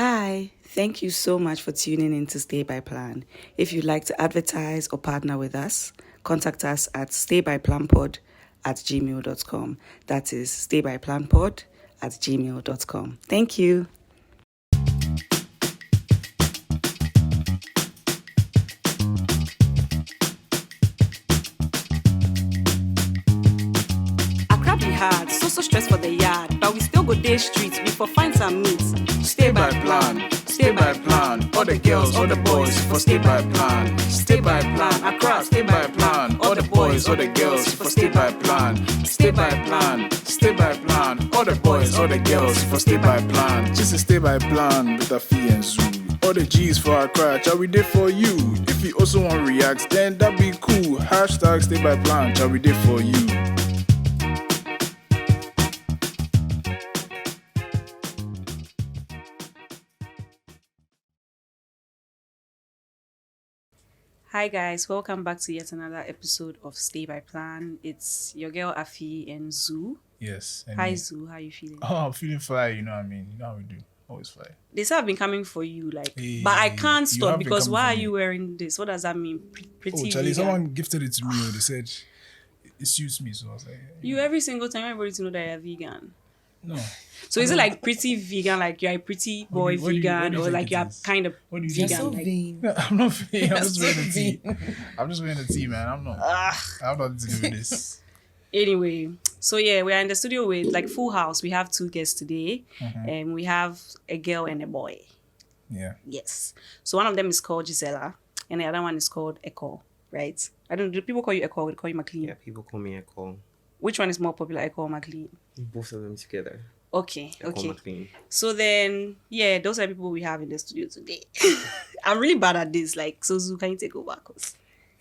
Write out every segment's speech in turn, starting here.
Hi, thank you so much for tuning in to Stay by Plan. If you'd like to advertise or partner with us, contact us at staybyplanpod@gmail.com. That is staybyplanpod@gmail.com. Thank you. Accra be hard, so stress for the yard, but we still go day streets, we for find some meats. Stay by plan, stay by plan. All the girls, all the boys, for stay by plan. Stay by plan, Accra, stay by plan. All the boys, all the girls, for stay by plan. Stay by plan, stay by plan. All the boys, all the girls, for stay by plan. Just stay by plan with Afi Zuu. All the G's for Accra, shall we do for you? If you also want react, then that be cool. Hashtag stay by plan, shall we do for you? Hi guys, welcome back to yet another episode of Stay by Plan. It's your girl Afi and Zuu. Yes. Hi Zuu, how you feeling? Oh, I'm feeling fly, you know what I mean? You know how we do. Always fly. They say I've been coming for you, like, Hey, but I can't you stop have been because coming why for are me. you wearing this? What does that mean? Pretty Oh, Charlie, vegan. someone gifted it to me. They said it suits me, so I was like, You every single time everybody to know that you're vegan. no. So is it like pretty vegan, like you're a pretty boy what do you vegan, or think like it you're is? kind of What do you You're vegan? so like, vain. No, I'm not vain. I'm You're just so wearing the tea. vain. I'm just wearing the tea, man. I'm not. I'm not to do with this. Anyway, so yeah, we are in the studio with like full house. We have two guests today, and we have a girl and a boy. Yeah. Yes. So one of them is called Gisela, and the other one is called Ekow, right? I don't. Do people call you Ekow? They call you Mclean. Yeah, people call me Ekow. Which one is more popular, Ekow or Mclean? Both of them together. Okay. Ekow Okay. Mclean. So then, yeah, those are the people we have in the studio today. I'm really bad at this. Like, so Zuu, can you take over? Because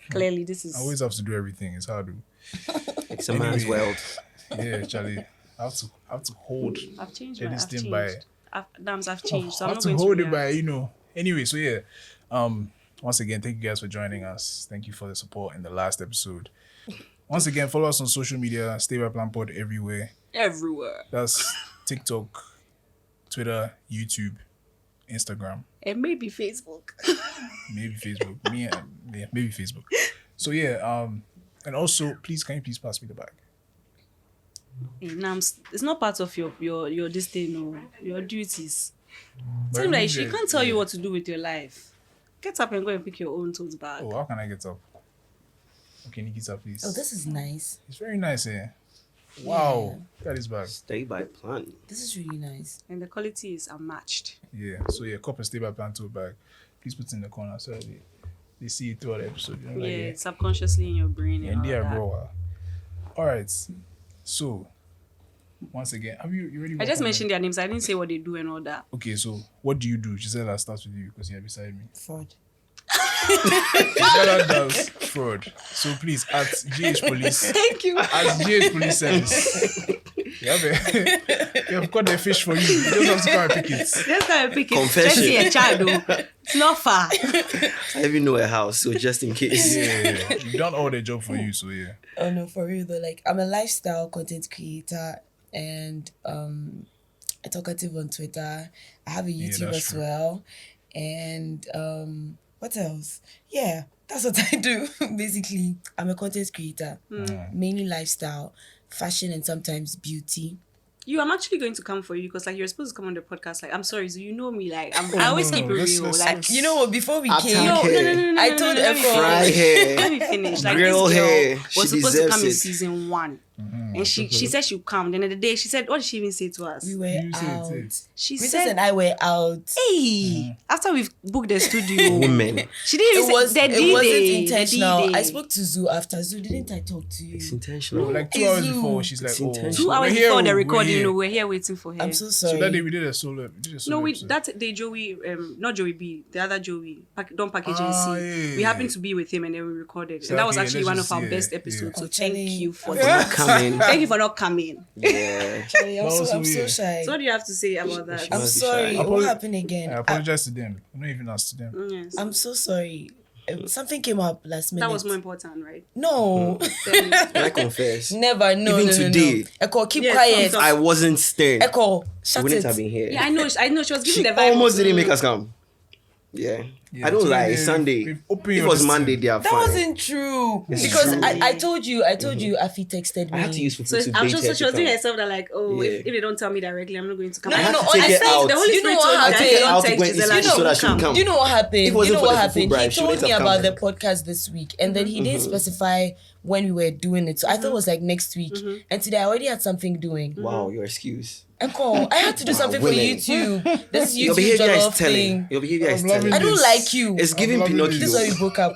clearly this is. I always have to do everything. It's hard to. It's a man's world. Yeah, Charlie. I have to hold I've changed. this I've thing changed. by. I've changed. So I I'm have not to going hold to it by, react. Anyway, so yeah. Once again, thank you guys for joining us. Thank you for the support in the last episode. Once again, follow us on social media. Stay by Plan Pod everywhere. Everywhere. That's TikTok, Twitter, YouTube, Instagram, And maybe Facebook. maybe Facebook. Maybe Facebook. So yeah, and also can you please pass me the bag? It's not part of your this thing, no, your duties. But Tell me like remove she the- can't tell you yeah. what to do with your life. Get up and go and pick your own tote bag. Oh, how can I get up? Okay, Nikita, please. Oh, this is nice. It's very nice here. Wow, look at this bag. Stay by plan. This is really nice. And the quality is unmatched. Yeah, so yeah, cup and stay by plan tote bag. Please put it in the corner so that they see it throughout the episode. You know, Yeah, like, subconsciously in your brain. yeah, And yeah, all that. bro. All right, so once again, have you already? I worked just on mentioned it? their names. I didn't say what they do and all that. Okay, so what do you do? Gisela starts with you because you're beside me. Fraud. Gisela does fraud. So please, at GH Police, Thank you. at GH Police Service, you have got the fish for you. You just have to come and pick it. Let's go and pick it. Confession. Let's see a child though. It's not far. I even know a house, so just in case. Yeah, you've done all the job for you, so yeah. Oh no, for real though. Like I'm a lifestyle content creator and a talkative on Twitter. I have a YouTube that's as true. well. And what else? Yeah, that's what I do. Basically, I'm a content creator. Mainly lifestyle, fashion, and sometimes beauty. I'm actually going to come for you because like you're supposed to come on the podcast. Like I'm sorry, so you know me. Like I always keep it real. Like You know what? Before we came, no, I told let me Ekow- Fry finish. hair. Let me finish. Like Girl this girl hair. was She supposed to deserves come in it. season 1. And she said she'd come. Then at the day, she said, what did she even say to us? we were You said out. it. She Princess said, and I were out. hey, after we've booked the studio. Women. She didn't even say the It wasn't D-Day, intentional. the D-Day. I spoke to Zuu after. Zuu, didn't I talk to you? It's intentional. Like 2 Is hours you- before, she's like, It's oh, intentional. 2 hours we're here, before the we're recording, here. we're here waiting for her. I'm so So sorry. that day we did a solo. No, episode. that day Joey, not Joey B, the other Joey, Don't Package and Ah, See. yeah. We happened to be with him and then we recorded. So, And that was okay, actually let's one just of our see, best yeah, episodes. yeah. So Oh, thank Charlie. you for For that. not coming. Thank you for not coming. Yeah. Sorry, I'm Also, so yeah. shy. So what do you have to say about that? I'm must be sorry. shy. What happened again? I apologize to them. I'm not even asked to them. Yes. I'm so sorry. something came up last minute. That was more important, right? No. Then, Can I confess? Never. No. Even no, today. No. Ekow, keep Yes, quiet. come, I wasn't staying. Ekow, We shut wouldn't it. have been here. yeah, I know. She was giving She the vibe. almost didn't make us come. Yeah. Yeah, I don't so lie. they- It's Sunday. they've opened It your was this Monday. thing. They are That fine. wasn't true. It's Because true. I told you, Afi texted me. I had to use Fufu So to I'm bait sure her so she to was doing come. herself that like, oh, Yeah. if they don't tell me directly, I'm not going to come. No, I no, had no, to take I her said out. the Holy You know Spirit what told me that happened? if they Out don't to text go and Gisela, eat she so that won't she'll come. come. Do you know what happened? It wasn't you know for what the happened? full bribe. He She told wouldn't me have about come the then. podcast this week, and then he didn't specify when we were doing it. So I thought it was like next week. And today I already had something doing. Wow, your excuse. Ekow, I had to do something for women. YouTube. This Your YouTube behavior is jollof telling. thing. Your behavior is I'm loving telling. I don't this. like you. It's giving I'm loving Pinocchio. This is why we broke up.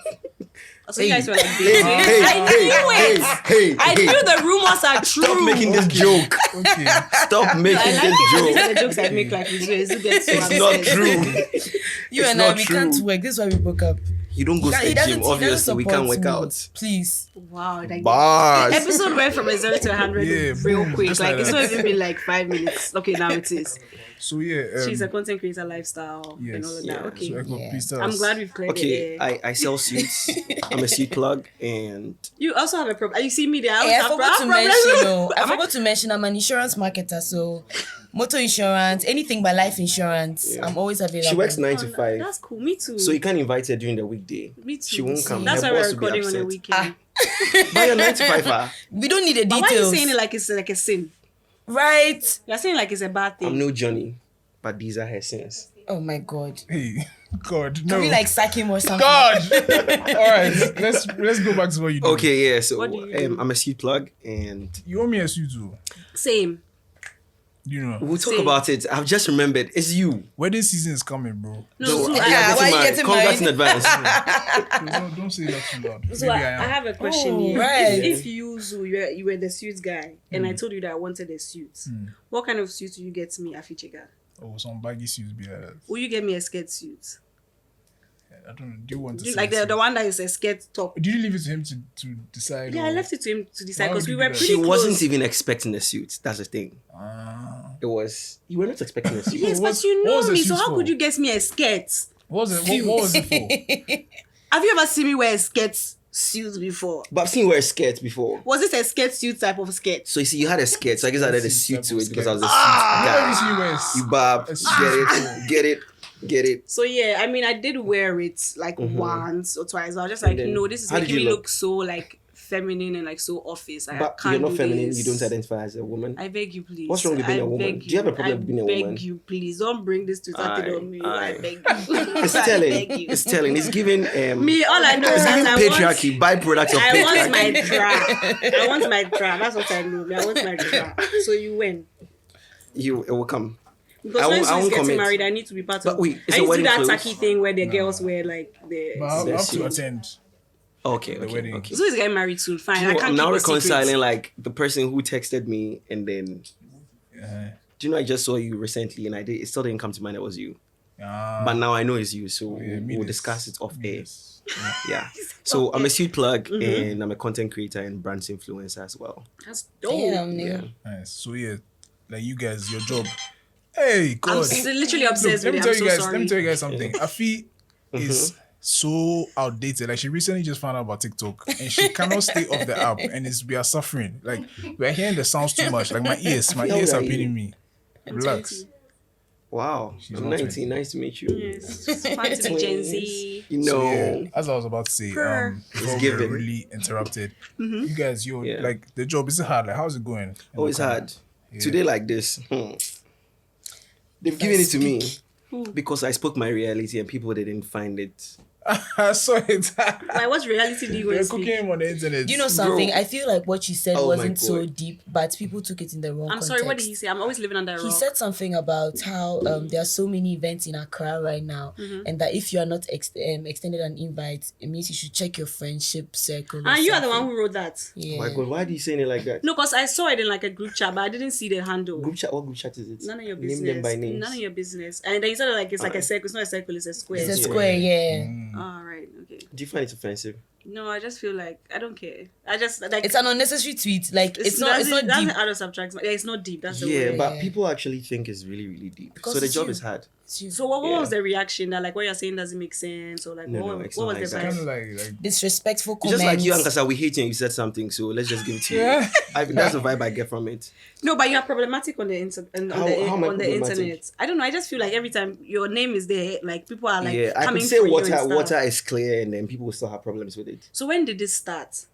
So you guys were like, Hey, dating. hey, I hey, knew it. hey, I hey. knew the rumors are true. Stop making this joke. Okay. Stop making I like this it. These joke. are the jokes I make like with you. It's not true. You It's and I, not we true. can't work. This is why we broke up. You don't go to He the doesn't- gym. he doesn't Obviously, we can't support work me. out. Please. Wow. Like, Bars. episode went from a 0 to 100 Yeah, real boom, quick. just Like like it's that. not even been like 5 minutes. Okay, now it is. So yeah. She's a content creator lifestyle and yes. all of Yeah. that. Okay. So Ekow, Yeah. please tell I'm us. glad we've cleared Okay, it. I sell suits. I'm a suit plug, and You also have a problem. You see me there. Hey, I have forgot to problem. mention. I forgot to mention. I'm an insurance marketer, so motor insurance, anything by life insurance, Yeah. I'm always available. she works 9 to Oh, 5. That's cool. Me too. So you can't invite her during the weekday. Me too. She won't come. That's Her why boss we're will be recording on a upset. weekend. But you're 9 to 5, We don't need the But why are details. you saying it like it's like a sin? Right? You're saying like it's a bad thing. I'm no Johnny, but these are her sins. Oh my God. Hey, God, no. Can we like sack him or something? God. All right, let's go back to what you do. Okay, yeah. So What do you do? I'm a suit plug, and You owe me a suit too. Same. You know, we'll talk Same. about it. I've just remembered. It's you. wedding season is coming, bro. No, So, so yeah, why are you married. getting Congrats in married? advance. Don't say that too loud. So Maybe I I am. have a question Oh, here. right. If you Zuu, you were the suit guy, and I told you that I wanted a suit, what kind of suit will you get me, Afi Chega? Oh, some baggy suits be like that. Will you get me a skirt suit? I don't know. Do you want to say Like it? the one that is a skirt top? Did you leave it to him to decide? Yeah, or- I left it to him to decide Why because would we you were do that? pretty She close. wasn't even expecting a suit. That's the thing. Ah. It was. You were not expecting a suit. Yes, What- but you what know was the me, so suit how for? could you get me a skirt? What was it for? Have you ever seen me wear a skirt suit before? But I've seen you wear a skirt before. Was it a skirt suit type of skirt? So you see, you had a skirt. So I guess I added a suit to it because I was a suit Never guy. see you wear a You bab. a suit Get it. Get it. So yeah, I mean, I did wear it like once or twice. I was just like, then, no, this is how did making you me look? look so like feminine and like so office. I But can't you're not do feminine. this. You don't identify as a woman. I beg you, please. What's wrong with being I a woman? beg Do you have a problem with being a I woman? beg you, please. Don't bring this to something Aye, on me. aye. I beg you. It's I telling. beg you. It's telling. It's giving. Me, all I know is It's giving that patriarchy. Byproducts of I want my patriarchy. bra. I want my bra. That's what I know. I want my bra. So you win. It will come. Because I when won't- I she's won't getting comment. married, I need to be part But of. wait, it's I a need to do wedding that clothes? tacky thing where the girls wear like the. But I'll have to suit. attend. Okay. The Okay. wedding. Okay. So he's getting married soon. Fine. You know, I can't I'm now keep a secret. reconciling like the person who texted me and then. Do you know I just saw you recently and it still didn't come to mind it was you. But now I know it's you, so we'll discuss it off air. Yeah. So I'm a suit plug and I'm a content creator and brands influencer as well. That's dope. Damn, Yeah. nigga. Nice. So yeah, like you guys, your job. Hey, I'm God. literally Look, obsessed let with me it. tell I'm you so guys. sorry. Let me tell you guys something. Afi is so outdated. Like she recently just found out about TikTok and she cannot stay off the app. And we are suffering. Like we are hearing the sounds too much. Like my ears How old are are you? paining me. Relax. 20. Wow. She's I'm not 19. Nice to meet you. Yes. It's fun to be Gen Z. You So know. yeah, as I was about to say, Purr. before we given. were really interrupted. You guys, Yeah. like the job is it hard? Like how's it going? Oh, it's hard. Today like this. They've given it to me because I spoke my reality and people didn't find it. I saw it. Like, what reality do you They're want to cooking speak? him on the internet. Do you know something? Bro. I feel like what you said Oh my wasn't so God. deep, but people took it in the wrong I'm context. sorry, what did he say? I'm always living under a rock. He said something about how there are so many events in Accra right now, and that if you are not extended an invite, it means you should check your friendship circle. or and you are the something. one who wrote that. Yeah. Oh my God, why are you saying it like that? No, because I saw it in like a group chat, but I didn't see the handle. Group chat, what group chat is it? None of your Name business. them by names. None of your business. And then you said like it's like a circle. It's not a circle. It's a square. It's a Yeah. square, yeah. All right. Okay. Do you find it offensive? No, I just feel like I don't care. I just like It's an unnecessary tweet. Like it's not that's deep. out of subtract. Yeah, it's not deep. That's the Yeah, word. but people actually think it's really, really deep. Because So the it's job you. is hard. So what was the reaction? That like what you're saying doesn't make sense, or like what was the It's kind of like disrespectful It's comments. just like you and Kasa, we hate you and you said something, so let's just give it to you. That's the vibe I get from it. No, but you are problematic on the internet. I don't know. I just feel like every time your name is there, like people are like I coming could say for you and stuff. water is clear, and then people will still have problems with it. So when did this start?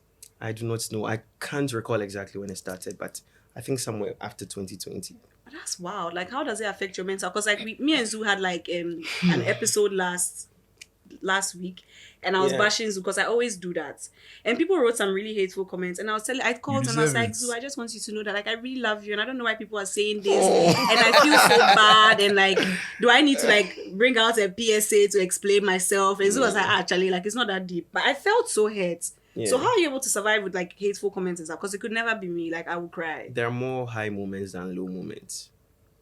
I do not know. I can't recall exactly when it started, but I think somewhere after 2020. But that's wild. Like, how does it affect your mental? Because like me and Zuu had like an episode last week, and I was bashing Zuu because I always do that. And people wrote some really hateful comments, and I called and I was like, Zuu, I just want you to know that like I really love you, and I don't know why people are saying this, and I feel so bad, and like, do I need to like bring out a PSA to explain myself? And Zuu was like, actually, like it's not that deep, but I felt so hurt. Yeah. So how are you able to survive with like hateful comments and stuff? Because it could never be me. Like I would cry. There are more high moments than low moments,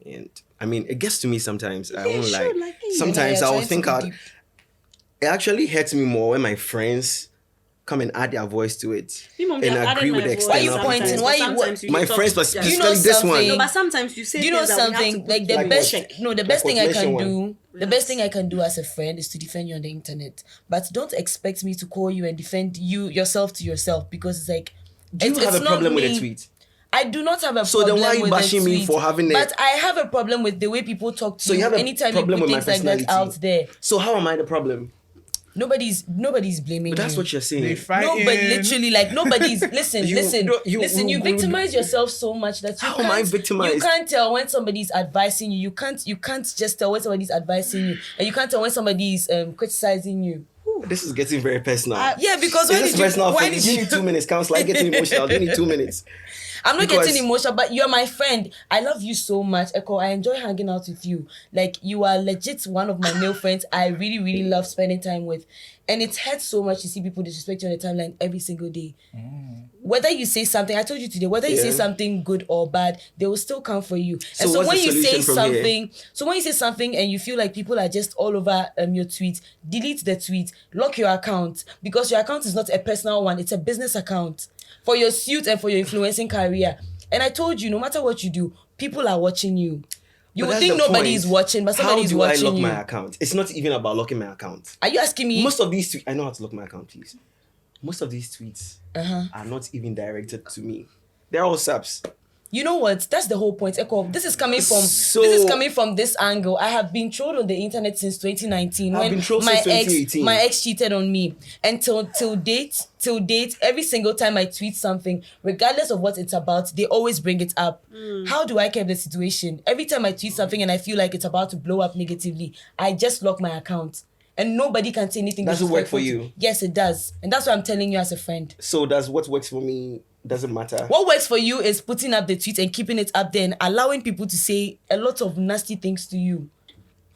and I mean it gets to me sometimes. I won't lie. Like, sometimes I will think it actually hurts me more when my friends come and add their voice to it and agree with the external. Why are you pointing? My friends, but specifically you know this one. No, but sometimes you say, you know something like the best. No, the best thing I can do. The best thing I can do as a friend is to defend you on the internet. But don't expect me to call you and defend yourself to yourself, because it's like. Do you have a problem with a tweet? I do not have a problem. So then why are you bashing me for having it? But I have a problem with the way people talk to you anytime you put things like that out there. So how am I the problem? Nobody's blaming you. But that's what you're saying. No, but literally, like nobody's. Listen. You victimize yourself so much that you how am I victimized? You can't tell when somebody's advising you. You can't just tell when somebody's advising you, and you can't tell when somebody's criticizing you. This is getting very personal. Because why did you need 2 minutes? Counts like getting emotional. You need 2 minutes. I'm not getting emotional, but you're my friend. I love you so much, Ekow. I enjoy hanging out with you. Like, you are legit one of my male friends I really, really love spending time with. And it hurts so much to see people disrespect you on the timeline every single day. Whether you say something, I told you today, whether you say something good or bad, they will still come for you. And so when you say something and you feel like people are just all over your tweet, delete the tweet, lock your account, because your account is not a personal one, it's a business account for your suit and for your influencing career. And I told you, no matter what you do, people are watching you. You would think nobody is watching, but somebody is watching you. How do I lock my account? It's not even about locking my account. Are you asking me? Most of these tweets, I know how to lock my account, please. Most of these tweets are not even directed to me. They're all subs. You know what? That's the whole point, Ekow. This is coming from this angle. I have been trolled on the internet since 2019 when my ex cheated on me, and till date, every single time I tweet something, regardless of what it's about, they always bring it up. How do I keep the situation? Every time I tweet something and I feel like it's about to blow up negatively, I just lock my account. And nobody can say anything. Does it work for you? Yes, it does. And that's what I'm telling you as a friend. So does what works for me doesn't matter? What works for you is putting up the tweet and keeping it up there and allowing people to say a lot of nasty things to you.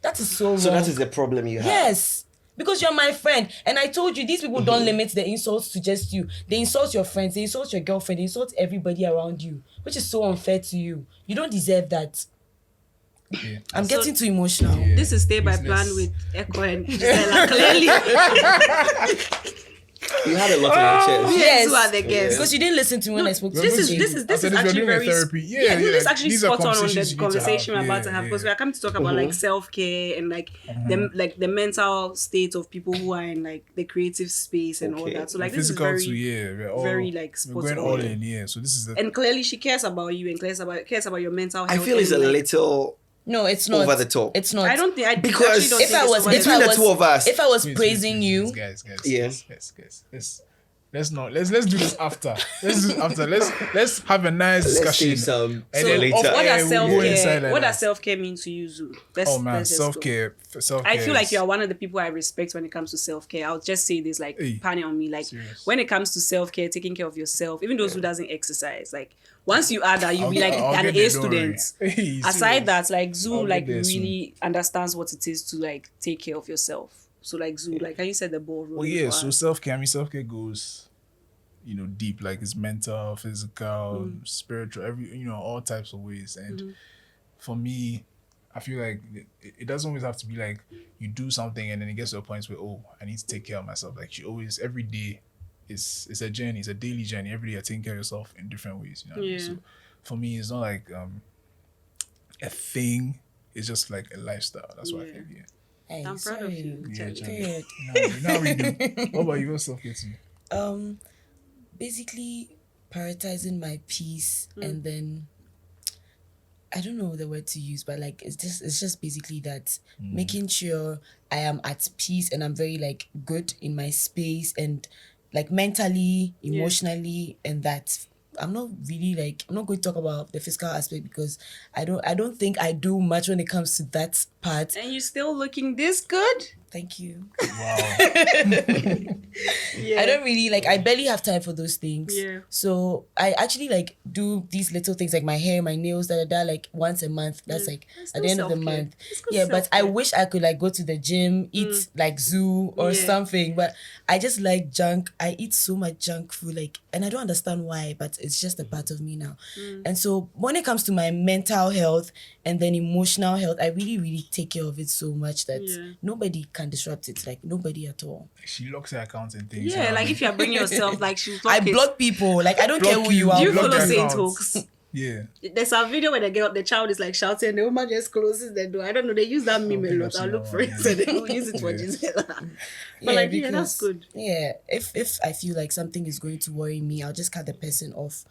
That is so wrong. So that is the problem you have? Yes. Because you're my friend. And I told you, these people don't limit the insults to just you. They insult your friends. They insult your girlfriend. They insult everybody around you. Which is so unfair to you. You don't deserve that. Yeah. I'm getting too emotional. Yeah. This is Stay by Plan with Ekow and Gisela. Clearly. You had a lot on your chest. Yes. Who are the guests? Because you didn't listen to me when I spoke to you. This is actually very therapy. This is actually spot on the conversation we're about to have, because we are coming to talk about like self-care and like the mental state of people who are in like the creative space and all that. So like this is very like spot on. We're going all in, so this is and clearly she cares about you and cares about your mental health. I feel it's a little no, it's not over the top. It's not. I don't think because if I was the two of us, if I was praising you, guys, let's do this after. Let's have a nice discussion. Let's some later. What does self-care mean to you, Zuu? Self-care. I feel like you are one of the people I respect when it comes to self-care. I'll just say this, like, panning on me. Like, when it comes to self-care, taking care of yourself, even those who doesn't exercise, like, once you add that, you'll be like an A student. Aside that, like, Zuu, like, really understands what it is to, like, take care of yourself. So, like, Zuu, like, can you set the ball rolling? Well, yeah, so self-care goes, deep, like, it's mental, physical, spiritual, all types of ways. And for me, I feel like it doesn't always have to be like you do something and then it gets to a point where, I need to take care of myself. Like, every day, it's a journey, it's a daily journey. Every day you're taking care of yourself in different ways, So for me, it's not like a thing it's just like a lifestyle. That's what I think. Yeah. Hey, I'm proud of you. Yeah, Period. now we do. What about you? What's self-care to you? Basically prioritizing my peace, and then I don't know the word to use, but like it's just basically that, making sure I am at peace and I'm very like good in my space and like mentally, emotionally, and that I'm not going to talk about the physical aspect because I don't think I do much when it comes to that part. And you're still looking this good? Thank you. Wow. I don't really I barely have time for those things. Yeah. So I actually like do these little things like my hair, my nails, like once a month. That's like That's at the end of the self-care. month. It's good Yeah, but I self-care. wish I could like go to the gym, eat like zoo or something. But I just like junk. I eat so much junk food, and I don't understand why, but it's just a part of me now. And so when it comes to my mental health and then emotional health, I really, really take care of it so much that nobody can disrupt it. Like nobody at all. She locks her account and things. Yeah, like if you're bringing yourself, like she's I block people. Like I don't care who you are. Do you block follow their Saint accounts. Hooks? Yeah. There's a video where the child is like shouting and the woman just closes the door. I don't know, they use that meme a think lot. I've I'll seen look that for one, it and they will use it for Gisela. But that's good. Yeah, if I feel like something is going to worry me, I'll just cut the person off,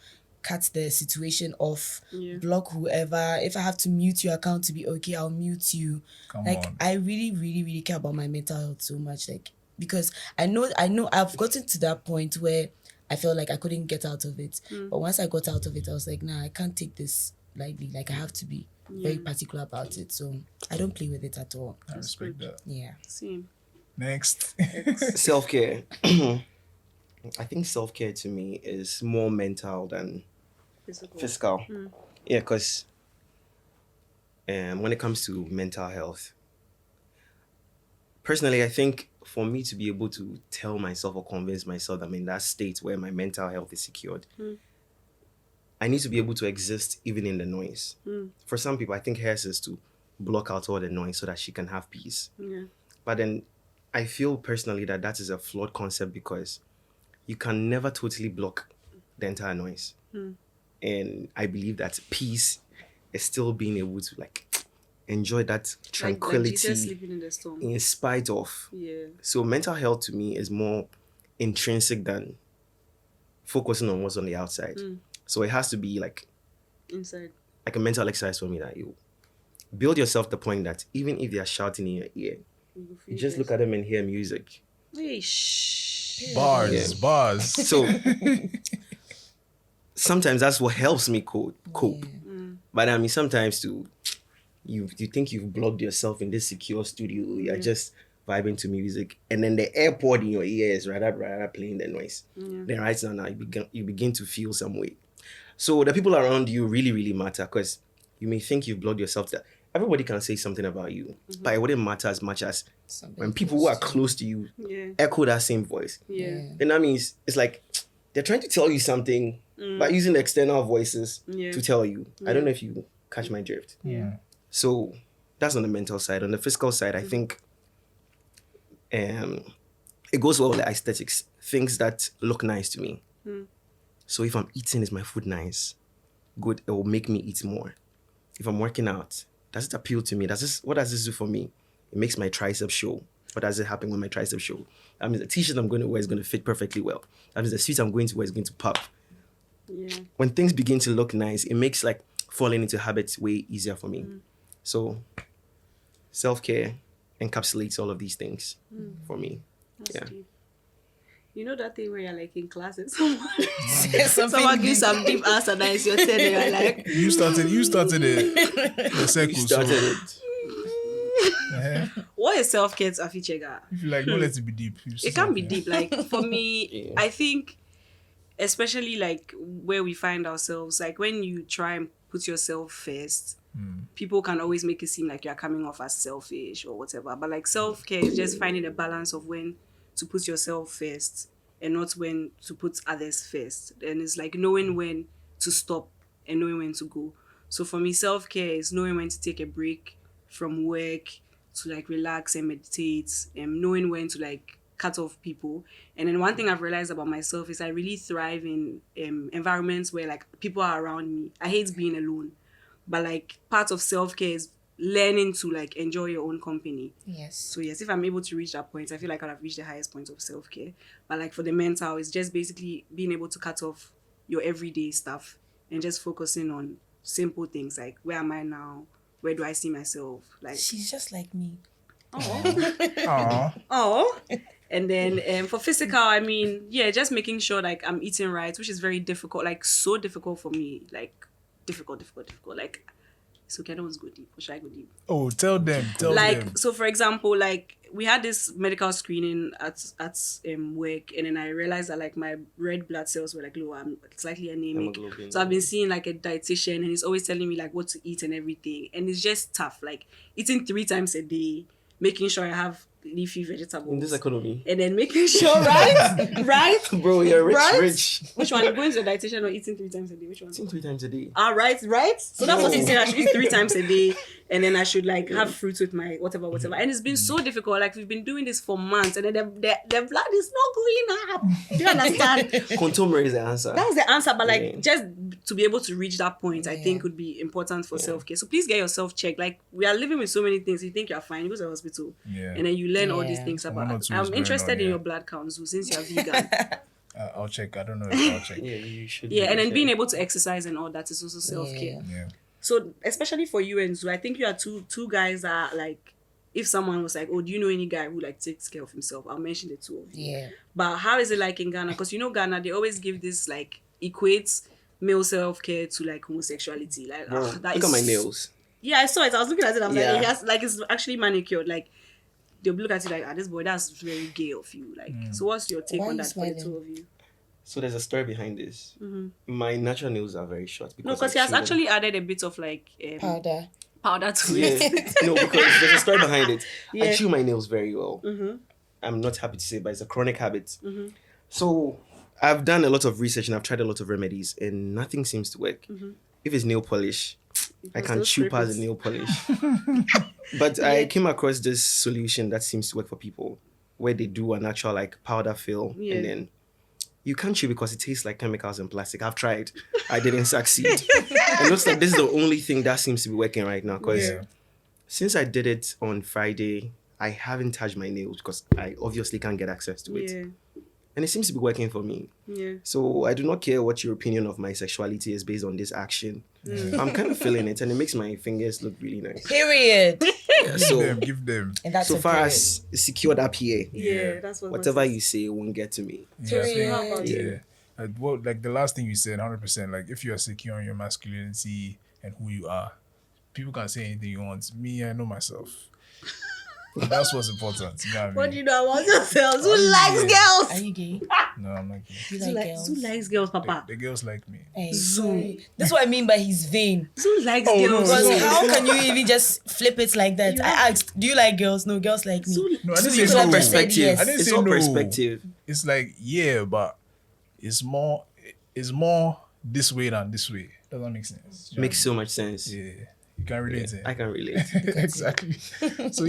cut the situation off, block whoever. If I have to mute your account to be okay, I'll mute you. Come on. I really, really, really care about my mental health so much. Because I know I've gotten to that point where I felt like I couldn't get out of it. But once I got out of it, I was like, nah, I can't take this lightly. Like I have to be very particular about it. So I don't play with it at all. I respect that. Yeah. Same. Next. Self-care. I think self-care to me is more mental than physical. Yeah, because when it comes to mental health, personally, I think for me to be able to tell myself or convince myself that I'm in that state where my mental health is secured, I need to be able to exist even in the noise. For some people, I think hers is to block out all the noise so that she can have peace. Yeah. But then I feel personally that is a flawed concept because you can never totally block the entire noise. And I believe that peace is still being able to enjoy that tranquility like Jesus sleeping in the storm. in spite of. Yeah. So mental health to me is more intrinsic than focusing on what's on the outside. So it has to be Inside. like a mental exercise for me that you build yourself the point that even if they are shouting in your ear, you just look at them and hear music. Hey, shh. Bars. So sometimes that's what helps me cope. But I mean, sometimes you think you've blocked yourself in this secure studio, you're just vibing to music, and then the AirPod in your ear is rather playing the noise. Then right now you begin to feel some way. So the people around you really, really matter because you may think you've blocked yourself. That everybody can say something about you, but it wouldn't matter as much as when people who are close to you echo that same voice. Then that means it's like they're trying to tell you something by using the external voices to tell you. I don't know if you catch my drift. So that's on the mental side. On the physical side, I think it goes well with the aesthetics, things that look nice to me. So if I'm eating, is my food nice? Good, it will make me eat more. If I'm working out, does it appeal to me? What does this do for me? It makes my triceps show. What does it happen when my triceps show? That means the t-shirt I'm going to wear is going to fit perfectly well. That means the suit I'm going to wear is going to pop. When things begin to look nice, it makes falling into habits way easier for me. So self-care encapsulates all of these things for me. That's deep. You know that thing where you're in class and someone gives some deep answer and it's your turn and you're like... You started the circle. You started it. What is self-care to Afi Chega? If you don't let it be deep. It can be deep. For me, I think, especially where we find ourselves, when you try and put yourself first, people can always make it seem like you're coming off as selfish or whatever. But self-care is just finding a balance of when to put yourself first and not when to put others first. And it's knowing when to stop and knowing when to go. So for me, self-care is knowing when to take a break from work, to relax and meditate, and knowing when to cut off people. And then one thing I've realized about myself is I really thrive in environments where people are around me. I hate being alone, but part of self-care is learning to like enjoy your own company. Yes. So yes, if I'm able to reach that point, I feel like I'll have reached the highest point of self-care. But like for the mental, it's just basically being able to cut off your everyday stuff and just focusing on simple things like where am I now? Where do I see myself? Like she's just like me. Oh. And then for physical, I mean, yeah, just making sure like I'm eating right, which is very difficult, like so difficult for me, like difficult. Like, it's okay, I don't want to go deep. Or should I go deep? Oh, tell them. Like, so for example, like we had this medical screening at work, and then I realized that like my red blood cells were like low. I'm slightly anemic. So I've been seeing like a dietitian, and he's always telling me like what to eat and everything. And it's just tough, like eating 3 times a day, making sure I have leafy vegetables. In this economy. And then making sure, right? Bro, you're rich. Which one? Going to a dietitian or eating 3 times a day? Which one? Eating 3 times a day. Right? So that's what he's saying. I should eat 3 times a day, and then I should like have fruits with my whatever. And it's been so difficult. Like we've been doing this for months, and then the blood is not going up. Do you understand? Contomer is the answer. That's the answer, but like just to be able to reach that point, I think would be important for self-care. So please get yourself checked. Like we are living with so many things. You think you're fine, you go to the hospital, and then you learn all these things about. I'm interested in your blood count, Zuu, since you're vegan. I'll check. I don't know if I'll check. Yeah, you should. Yeah, and then being able to exercise and all that is also self-care. Yeah. So especially for you and Zuu, I think you are two guys that like, if someone was like, oh, do you know any guy who like takes care of himself? I'll mention the 2 of you. Yeah. But how is it like in Ghana? Because you know Ghana, they always give this like equates male self-care to like homosexuality. Like that look at my nails. Yeah, I saw it. I was looking at it. I was like, he has like it's actually manicured. Like they'll look at you like, this boy, that's very gay of you. Like, so what's your take on that for the 2 of you? So there's a story behind this. My natural nails are very short because he has actually added a bit of like powder to it. No, because there's a story behind it. I chew my nails very well. I'm not happy to say, but it's a chronic habit. So I've done a lot of research and I've tried a lot of remedies, and nothing seems to work. If it's nail polish, I can chew past the nail polish. But I came across this solution that seems to work for people, where they do an actual like powder fill, and then you can't chew because it tastes like chemicals and plastic. I've tried. I didn't succeed. It looks like this is the only thing that seems to be working right now, because since I did it on Friday, I haven't touched my nails because I obviously can't get access to it. And it seems to be working for me. So I do not care what your opinion of my sexuality is based on this action. I'm kind of feeling it, and it makes my fingers look really nice. Period. So give them. And that's so far as secured up here, that's what whatever you say won't get to me. Well, like the last thing you said, 100%. Like if you are secure in your masculinity and who you are, people can say anything you want. Me, I know myself. That's what's important. You know what I mean? What do you know about yourself? Who likes girls? Are you gay? No, I'm not gay. You like girls? Zuu likes girls, Papa. The girls like me. Hey, Zuu. That's what I mean by he's vain. Zuu likes Oh, girls. no, Because how can you even just flip it like that? I asked, do you like girls? No, girls like me. No, I didn't Zuu, say you It's could all have just said perspective. yes. I didn't It's say all no. perspective. It's like, but it's more this way than this way. Does that make sense? Do you know Makes so much sense. what I mean? Yeah. You can relate it. I can relate. Exactly. So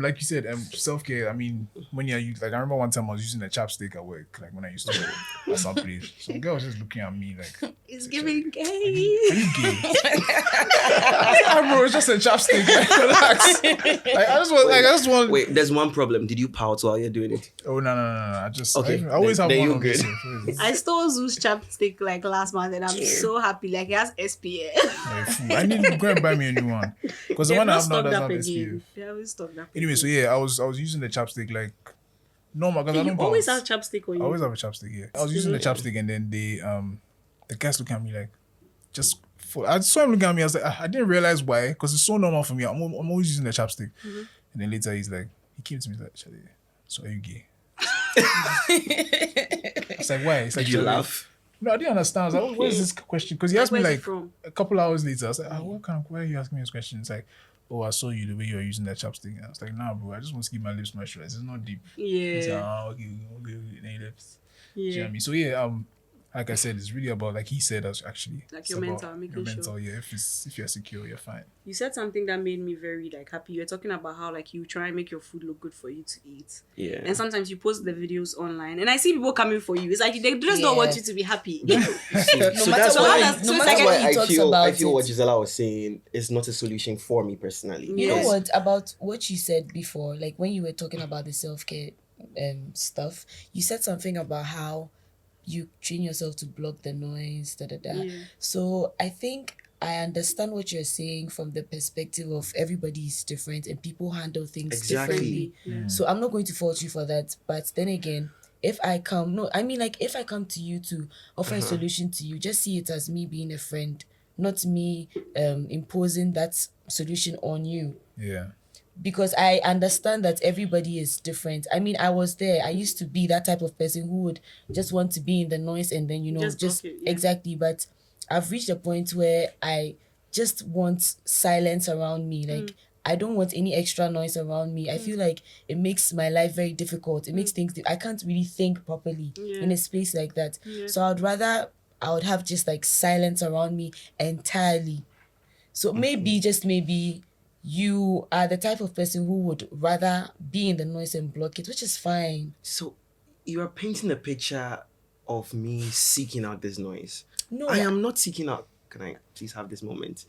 like you said, self-care. I mean, when you're like, I remember one time I was using a chapstick at work, like when I used to work at some place. Some girl was just looking at me like, It's giving gay. "Are you gay?" Bro, it's just a chapstick. Like, relax. Like I just want. Wait, there's one problem. Did you pout while you're doing it? Oh no! I just Okay, I always have then one you're on good. me. I stole Zoo's chapstick like last month, and I'm so happy. Like, he has SPF. I need to go and buy me a new one because the They've one I not have now stocked doesn't up have again. SPF. They haven't stocked up Anyway, again. so I was using the chapstick like normal because I You don't always bounce. have chapstick on I you. always have a chapstick here. I was using the chapstick and then the guys look at me like I saw him looking at me. I was like, I didn't realize why because it's so normal for me. I'm always using the chapstick. And then later he came to me like, Charlie, so are you gay? It's like, why? It's like, Did you Charlie, laugh? No, I didn't understand. I was like, oh, where's this question? Because he asked me Where's it like from? a couple hours later. I was like, why are you asking me this question? It's like, oh, I saw you the way you were using that chapstick. And I was like, nah, bro, I just want to keep my lips moisturized. It's not deep. It's like, Yeah. okay, then your lips. Do you know what I Yeah. mean? So like I said, it's really about, like he said, actually. Like your mental, making your mental, sure. yeah. If you're secure, you're fine. You said something that made me very like happy. You were talking about how like you try and make your food look good for you to eat. Yeah. And sometimes you post the videos online, and I see people coming for you. It's like they just don't want you to be happy. So that's why, no matter what he talks I feel about what it. Gisela was saying is not a solution for me personally. You know what about what you said before, like when you were talking about the self-care stuff, you said something about how you train yourself to block the noise, So I think I understand what you're saying from the perspective of everybody is different and people handle things differently. So I'm not going to fault you for that. But then again, if I come to you to offer a solution to you, just see it as me being a friend, not me imposing that solution on you. Yeah. Because I understand that everybody is different. I mean, I was there. I used to be that type of person who would just want to be in the noise and then, just exactly. But I've reached a point where I just want silence around me. Like, I don't want any extra noise around me. I feel like it makes my life very difficult. It makes things, I can't really think properly in a space like that. So I would have just like silence around me entirely. So maybe, just maybe, you are the type of person who would rather be in the noise and block it, which is fine. So you are painting a picture of me seeking out this noise. No, I am not seeking out. Can I please have this moment?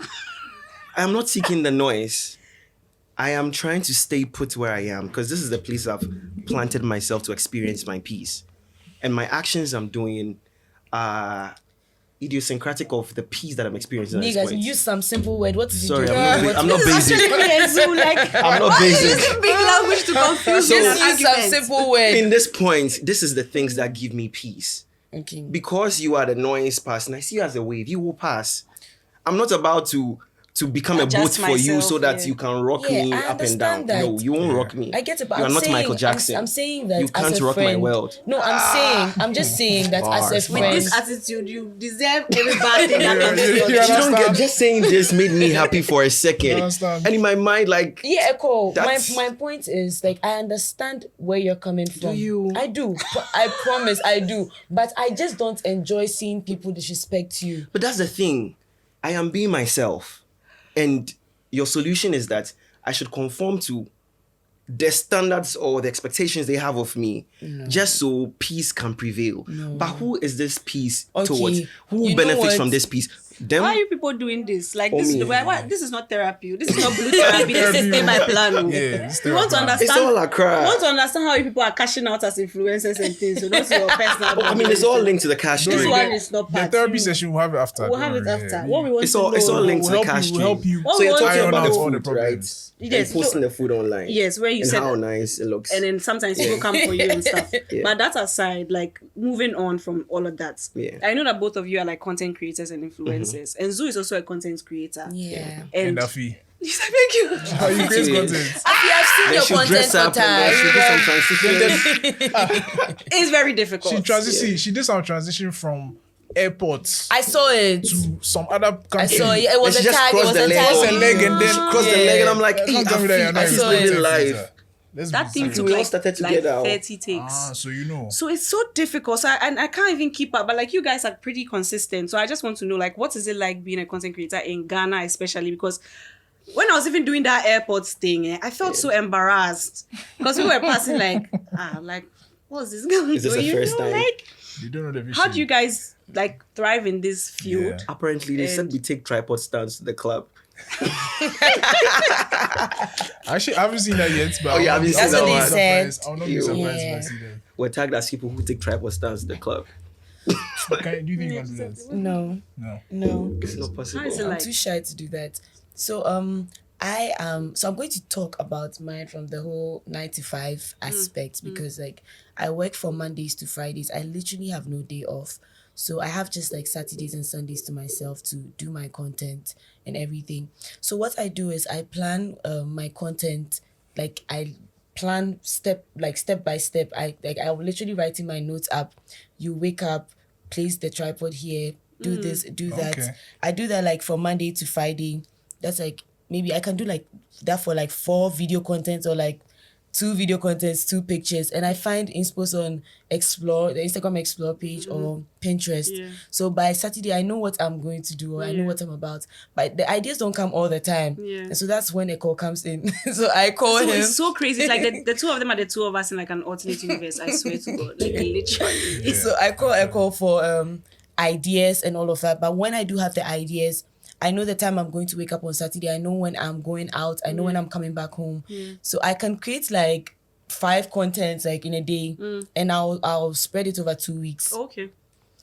I am not seeking the noise. I am trying to stay put where I am because this is the place I've planted myself to experience my peace. And my actions I'm doing are idiosyncratic of the peace that I'm experiencing. Niggas, use some simple word. What is Sorry, it? I'm not basic. I'm not basic. Big language to confuse you. Just use some simple word. In this point, this is the things that give me peace. Okay. Because you are the noise person, I see you as a wave. You will pass. I'm not about to become Adjust a boat for you so that yeah. you can rock me I up and down. understand that. No, you won't rock me. I get it, but you are I'm not saying, Michael Jackson. I'm saying that you as can't a rock friend. my world. No, I'm just saying that as a With friend. this attitude, you deserve every bad thing that comes to You your You don't understand? get just saying this made me happy for a second. understand? And in my mind, like Yeah, Ekow. That's- My point is, like, I understand where you're coming from. you? I do. I promise I do. But I just don't enjoy seeing people disrespect you. But that's the thing. I am being myself. And your solution is that I should conform to the standards or the expectations they have of me, just so peace can prevail. But who is this peace towards? Who You know benefits what? from this peace? Them? Why are you people doing this? Like this me. is this is not therapy. This is not blue therapy. This is stay my plan. Oh. Yeah, You want to understand? It's all a cry. You want to understand how you people are cashing out as influencers and things. So don't see your personal. I mean, it's all linked to the cash. This thing. one is not The part. therapy session, we'll have it after. We'll have don't it worry, after. yeah. What we want It's to all know. linked to the We'll cash. help you. What So we you're want talking to iron about out the all the food, problems. right? Yes, And posting the food online. Yes, where you and said how nice it looks. and then sometimes people come for you and stuff. Yeah. But that aside, like moving on from all of that, Yeah. I know that both of you are like content creators and influencers, and Zuu is also a content creator. Yeah. And Afi. Thank you. How you create Yeah. content? Afi, I've seen Then your she'll content dress for up and then she'll do some time. transition. It's very difficult. She did some transition from airports I saw it. to some other country. I saw it. It was And a she just tag. It crossed was the a leg. tag. Crossed the leg and then She crossed the leg and I'm like, hey, Can't tell me that you're not Afi's a saw living it. life. Let's That be thing serious. took We all like, started like together. 30 takes. So you know. So it's so difficult. So I can't even keep up. But like you guys are pretty consistent. So I just want to know, like, what is it like being a content creator in Ghana, especially because when I was even doing that airports thing, I felt so embarrassed because we were passing like what's this going Is this the first time? Like, You don't know the vision. how do you guys like thrive in this field? Yeah. Apparently, they said we take tripod stands to the club. Actually, I haven't seen that yet. But Oh, yeah, I haven't seen that one. I'll not be surprised if I see that. We're tagged as people who take tripod stands to the club. Do you think you can do that? No. No. It's not possible. How is it I'm like? too shy to do that. So I'm going to talk about mine from the whole 9 to 5 aspect because like I work from Mondays to Fridays. I literally have no day off. So I have just like Saturdays and Sundays to myself to do my content and everything. So what I do is I plan my content, like I plan step by step. I'm literally writing my notes up. You wake up, place the tripod here, do this, do that. Okay. I do that like from Monday to Friday. That's like maybe I can do like that for like 4 video content or like 2 video contents, 2 pictures, and I find inspo on Explore, the Instagram Explore page or Pinterest. Yeah. So by Saturday, I know what I'm going to do, or I know what I'm about. But the ideas don't come all the time. Yeah. And so that's when Ekow comes in. So I call him. It's so crazy. It's like the two of them are the two of us in like an alternate universe. I swear to God, like literally. Yeah. So I call Ekow for ideas and all of that. But when I do have the ideas, I know the time I'm going to wake up on Saturday. I know when I'm going out. I know when I'm coming back home. So I can create like 5 contents like in a day, and I'll spread it over 2 weeks. Okay.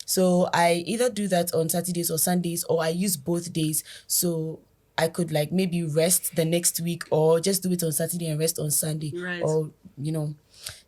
So I either do that on Saturdays or Sundays, or I use both days. So I could like maybe rest the next week, or just do it on Saturday and rest on Sunday. Right. Or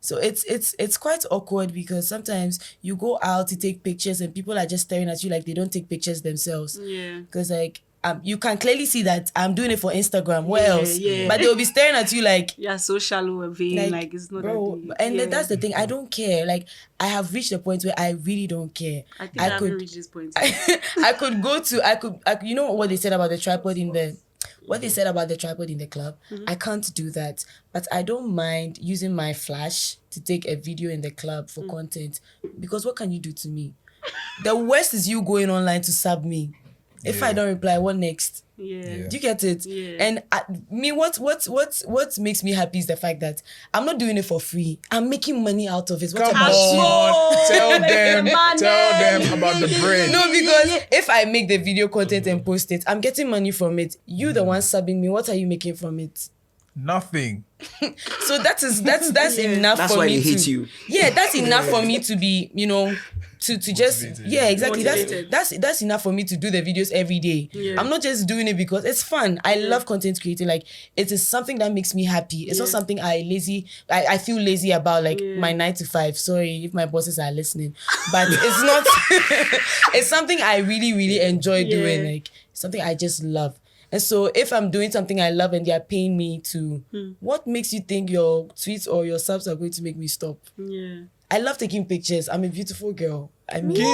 so it's quite awkward because sometimes you go out to take pictures and people are just staring at you like they don't take pictures themselves. Yeah. Because like you can clearly see that I'm doing it for Instagram. What else? Yeah. But they'll be staring at you like, yeah, so shallow and vain, like it's not bro. that deep. And that's the thing. I don't care. Like I have reached a point where I really don't care. I think I haven't reached this point. I could you know what they said about the tripod in the club? I can't do that. But I don't mind using my flash to take a video in the club for content, because what can you do to me? The worst is you going online to sub me. If I don't reply, what next? Yeah. Do you get it? Yeah. And what makes me happy is the fact that I'm not doing it for free. I'm making money out of it. What Come about you? on, tell them about the bread. No, because if I make the video content and post it, I'm getting money from it. You the one subbing me. What are you making from it? Nothing. So that's enough That's for why me they hate to. you. Yeah, that's enough for me to be, to just Motivated. exactly. Motivated. That's enough for me to do the videos every day. Yeah. I'm not just doing it because it's fun. I love content creating. Like it is something that makes me happy. It's not something I feel lazy about, like my 9 to 5. Sorry if my bosses are listening, but it's not. It's something I really really enjoy doing. Like something I just love. And so if I'm doing something I love and they're paying me to, what makes you think your tweets or your subs are going to make me stop? Yeah. I love taking pictures. I'm a beautiful girl. I mean, Give them.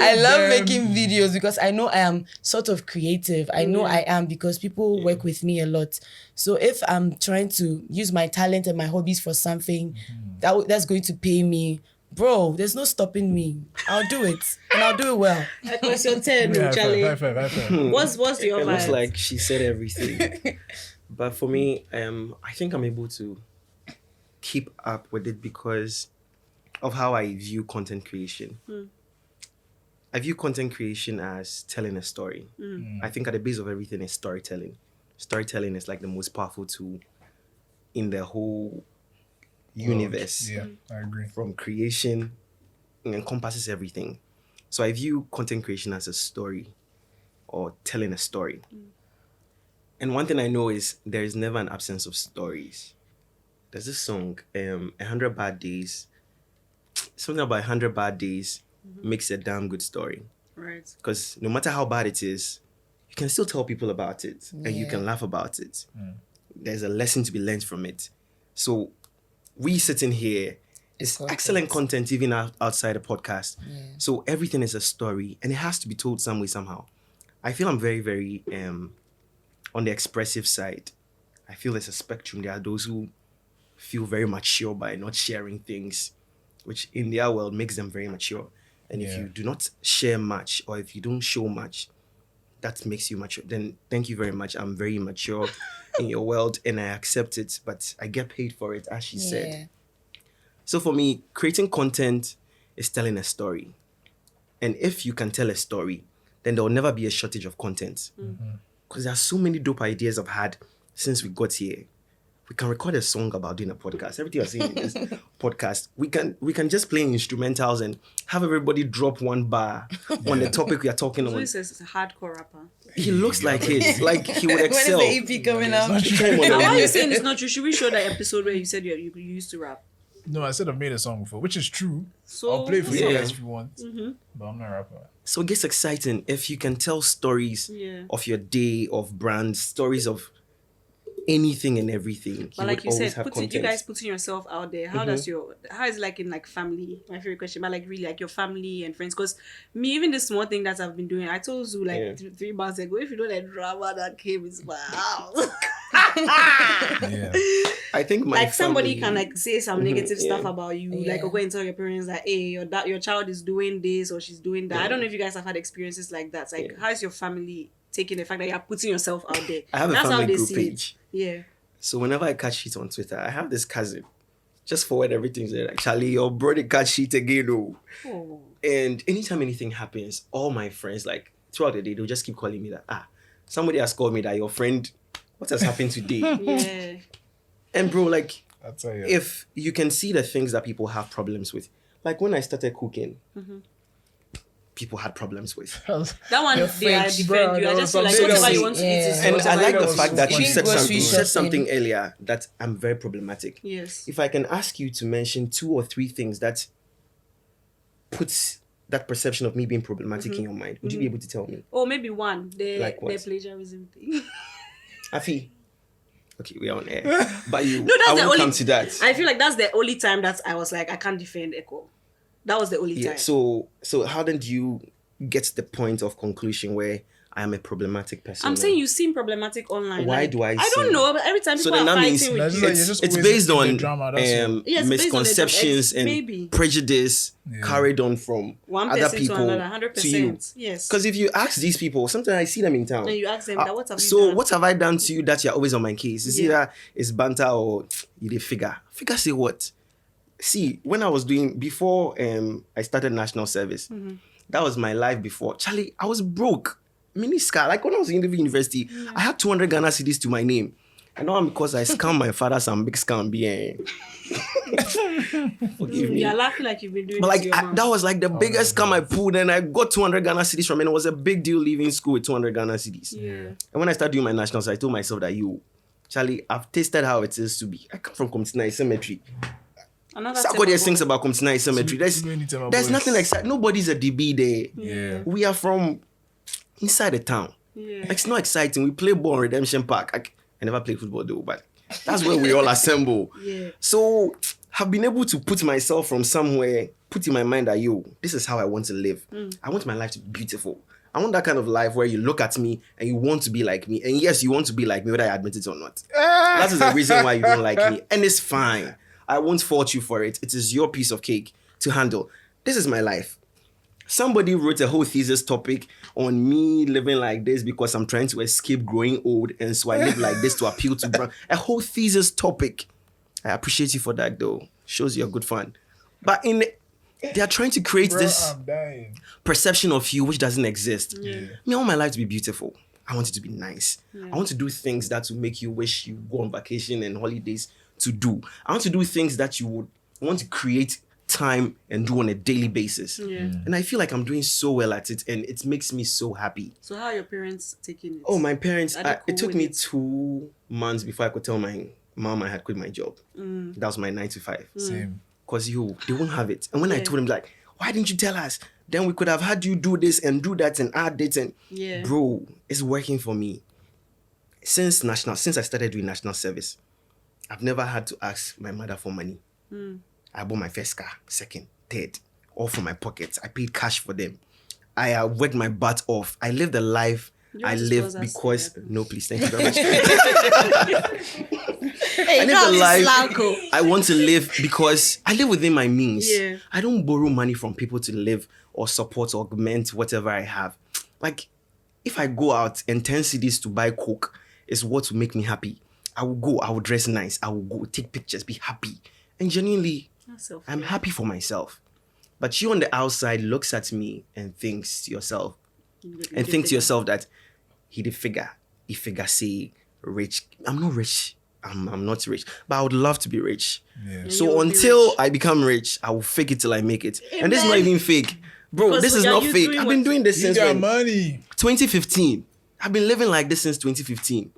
I love making videos because I know I am sort of creative. I know I am because people work with me a lot. So if I'm trying to use my talent and my hobbies for something that's going to pay me, bro, there's no stopping me. I'll do it. And I'll do it well. It's your turn, Charlie. High five. What's your It looks vibe? like she said everything. But for me, I think I'm able to keep up with it because of how I view content creation. I view content creation as telling a story. I think at the base of everything is storytelling. Storytelling is like the most powerful tool in the whole universe. Yeah, I agree. From creation, it encompasses everything. So I view content creation as a story or telling a story. And one thing I know is there is never an absence of stories. There's this song, 100 Bad Days. Something about 100 bad days makes a damn good story. Right. Because no matter how bad it is, you can still tell people about it and you can laugh about it. There's a lesson to be learned from it. So we sitting here, it's excellent content even outside a podcast. So everything is a story and it has to be told some way, somehow. I feel I'm very, very on the expressive side. I feel there's a spectrum. There are those who feel very mature by not sharing things, which in their world makes them very mature. And if you do not share much or if you don't show much, that makes you mature. Then thank you very much. I'm very mature in your world and I accept it, but I get paid for it, as she said. So for me, creating content is telling a story. And if you can tell a story, then there will never be a shortage of content. Because there are so many dope ideas I've had since we got here. We can record a song about doing a podcast. Everything you're saying in this podcast, we can just play instrumentals and have everybody drop one bar on the topic we are talking So on. he says it's a hardcore rapper. He looks like it. Like he would excel. When is the EP coming out? Now, why are you saying it's not true? Should we show that episode where you said you used to rap? No, I said I've made a song before, which is true. So I'll play it for you Yeah. guys if you want. But I'm not a rapper. So it gets exciting if you can tell stories of your day, of brands, stories of anything and everything. But like you said, you guys putting yourself out there. How does how is it like in like family? My favorite question, but like really like your family and friends. Because me, even the small thing that I've been doing, I told Zuu like 3 months ago, if you know that drama that came into my house, Yeah. I think my like somebody family- can like say some negative yeah. stuff about you, Yeah. like or go and tell your parents that hey, your child is doing this or she's doing that. I don't know if you guys have had experiences like that. Like, Yeah. how is your family taking the fact that you're putting yourself out there? I have a That's how family they group see page. it. Yeah. So whenever I catch shit on Twitter, I have this cousin. Just forward everything. Say like, Charlie, your brother catch shit again, oh. Oh. And anytime anything happens, all my friends, like throughout the day, they'll just keep calling me that, somebody has called me that your friend, what has happened today? Yeah. And bro, like, I'll tell you. if you can see the things that people have problems with, like when I started cooking, people had problems with. That one, Your they are fridge, different. bro, You are there just was like some whatever niggas- you want to eat is Yeah. And whatever I like you the want fact to that eat. you said Grocery shopping. something earlier that I'm very problematic. Yes. If I can ask you to mention 2 or 3 things that puts that perception of me being problematic in your mind, would you be able to tell me? Oh, maybe one. Like what? The plagiarism thing. Afi. Okay, we are on air. But you, No, that's I the will only. come to that. I feel like that's the only time that I was like, I can't defend Ekow. That was the only Yeah. time. So how did you get to the point of conclusion where I am a problematic person? I'm now? saying you seem problematic online. Why like, do I I don't seem- know, but every time So people then are that means fighting That's with like you, you're just it's always based in the on drama, that's all. Yes, based on the misconceptions and maybe. prejudice carried on from one other person to people another, to you. 100%. Yes. Because if you ask these people, sometimes I see them in town. And you ask them that, what have you so done? what have I done to you that you're always on my case? Is either it's banter or you did figure. Figure say what? See, when I was doing before I started national service, that was my life before. Charlie, I was broke. Miniscar. Like when I was in the university, I had 200 Ghana cedis to my name. And now because I scammed my father some big scam. Forgive me. You're laughing like you've been doing But this like to your mom. that was like the biggest scam I pulled, and I got 200 Ghana cedis from it. And it was a big deal leaving school with 200 Ghana cedis. Yeah. And when I started doing my nationals, I told myself that Charlie, I've tasted how it is to be. I come from Community Cemetery. Another Somebody thing thinks about Community Cemetery. There's nothing exciting. Nobody's a DB there. Yeah. We are from inside the town. Yeah. Like, it's not exciting. We play ball in Redemption Park. I never played football though, but that's where we all assemble. Yeah. So I've been able to put myself from somewhere, put in my mind that this is how I want to live. I want my life to be beautiful. I want that kind of life where you look at me and you want to be like me. And yes, you want to be like me, whether I admit it or not. That is the reason why you don't like me. And it's fine. I won't fault you for it. It is your piece of cake to handle. This is my life. Somebody wrote a whole thesis topic on me living like this because I'm trying to escape growing old, and so I live like this to appeal to brown. A whole thesis topic. I appreciate you for that though. Shows you're a good fan. But they are trying to create this I'm dying. perception of you which doesn't exist. Yeah. Me, I want my life to be beautiful. I want it to be nice. I want to do things that will make you wish you go on vacation and holidays to do. I want to do things that you would want to create time and do on a daily basis. Yeah. And I feel like I'm doing so well at it, and it makes me so happy. So how are your parents taking it? Oh, my parents, Are they cool it took with me it? 2 months before I could tell my mom I had quit my job. That was my 9 to 5. Same. Because they won't have it. And when I Yeah. told him, like, why didn't you tell us? Then we could have had you do this and do that and add it. And Yeah. bro, it's working for me. Since I started doing national service, I've never had to ask my mother for money. I bought my first car, second, third, all from my pockets. I paid cash for them. I worked my butt off. I lived the life You I want to live sponsor us? because... No, please, thank you very much. Hey, I live the life I want to live because I live within my means. Yeah. I don't borrow money from people to live or support or augment whatever I have. Like, if I go out and 10 CDs to buy Coke is what will make me happy, I will go, I will dress nice, I will go take pictures, be happy. And genuinely, That's so I'm fair. happy for myself. But you on the outside looks at me and thinks to yourself, that he did figure, say rich. I'm not rich. I'm not rich. But I would love to be rich. Yeah. You So will be until rich. I become rich, I will fake it till I make it. And this is not Amen. even fake. Bro, Because this is are not you fake. doing I've been what- doing this You since got when? money. 2015. I've been living like this since 2015.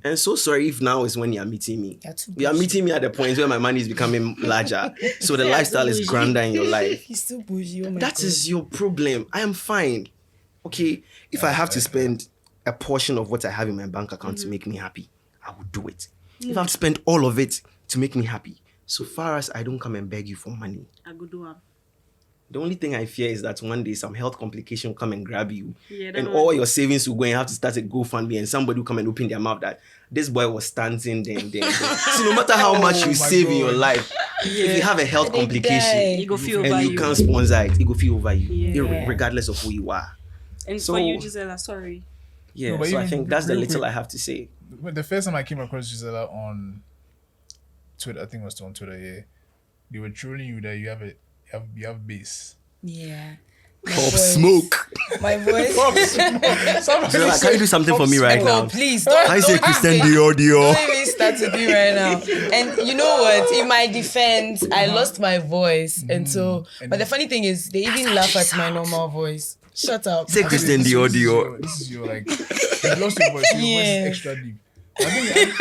And so sorry if now is when you are meeting me. You're too You are bougie. meeting me at the point where my money is becoming larger. So the Yeah, lifestyle is bougie. grander in your life. He's still bougie. Oh my That God. is your problem. I am fine. Okay, if I have to spend a portion of what I have in my bank account to make me happy, I will do it. If I have to spend all of it to make me happy, so far as I don't come and beg you for money, I go do am. The only thing I fear is that one day some health complication will come and grab you. Yeah, and all your savings will go and have to start a GoFundMe and somebody will come and open their mouth that this boy was stunting then. So no matter how much you save in your life, if you have a health complication you go feel over and you can't sponsor it, it go feel over you, Yeah. regardless of who you are. And So- for you, Gisela, sorry. Yeah, No, but so I even think that's the real little quick- I have to say. When the first time I came across Gisela on Twitter, I think it was on Twitter, yeah, they were trolling you that you have bass. Yeah. Pop smoke. My voice. Gisela, can you do something for me right now? Oh, please don't. I say don't Christian even- Dior. Don't even start to do right now. And you know what? In my defense, I lost my voice, and so. But the funny thing is, they even laugh at my normal voice. Shut up. Say Christian Dior. This is your like, you lost your voice. Your voice Yeah. is extra deep. I think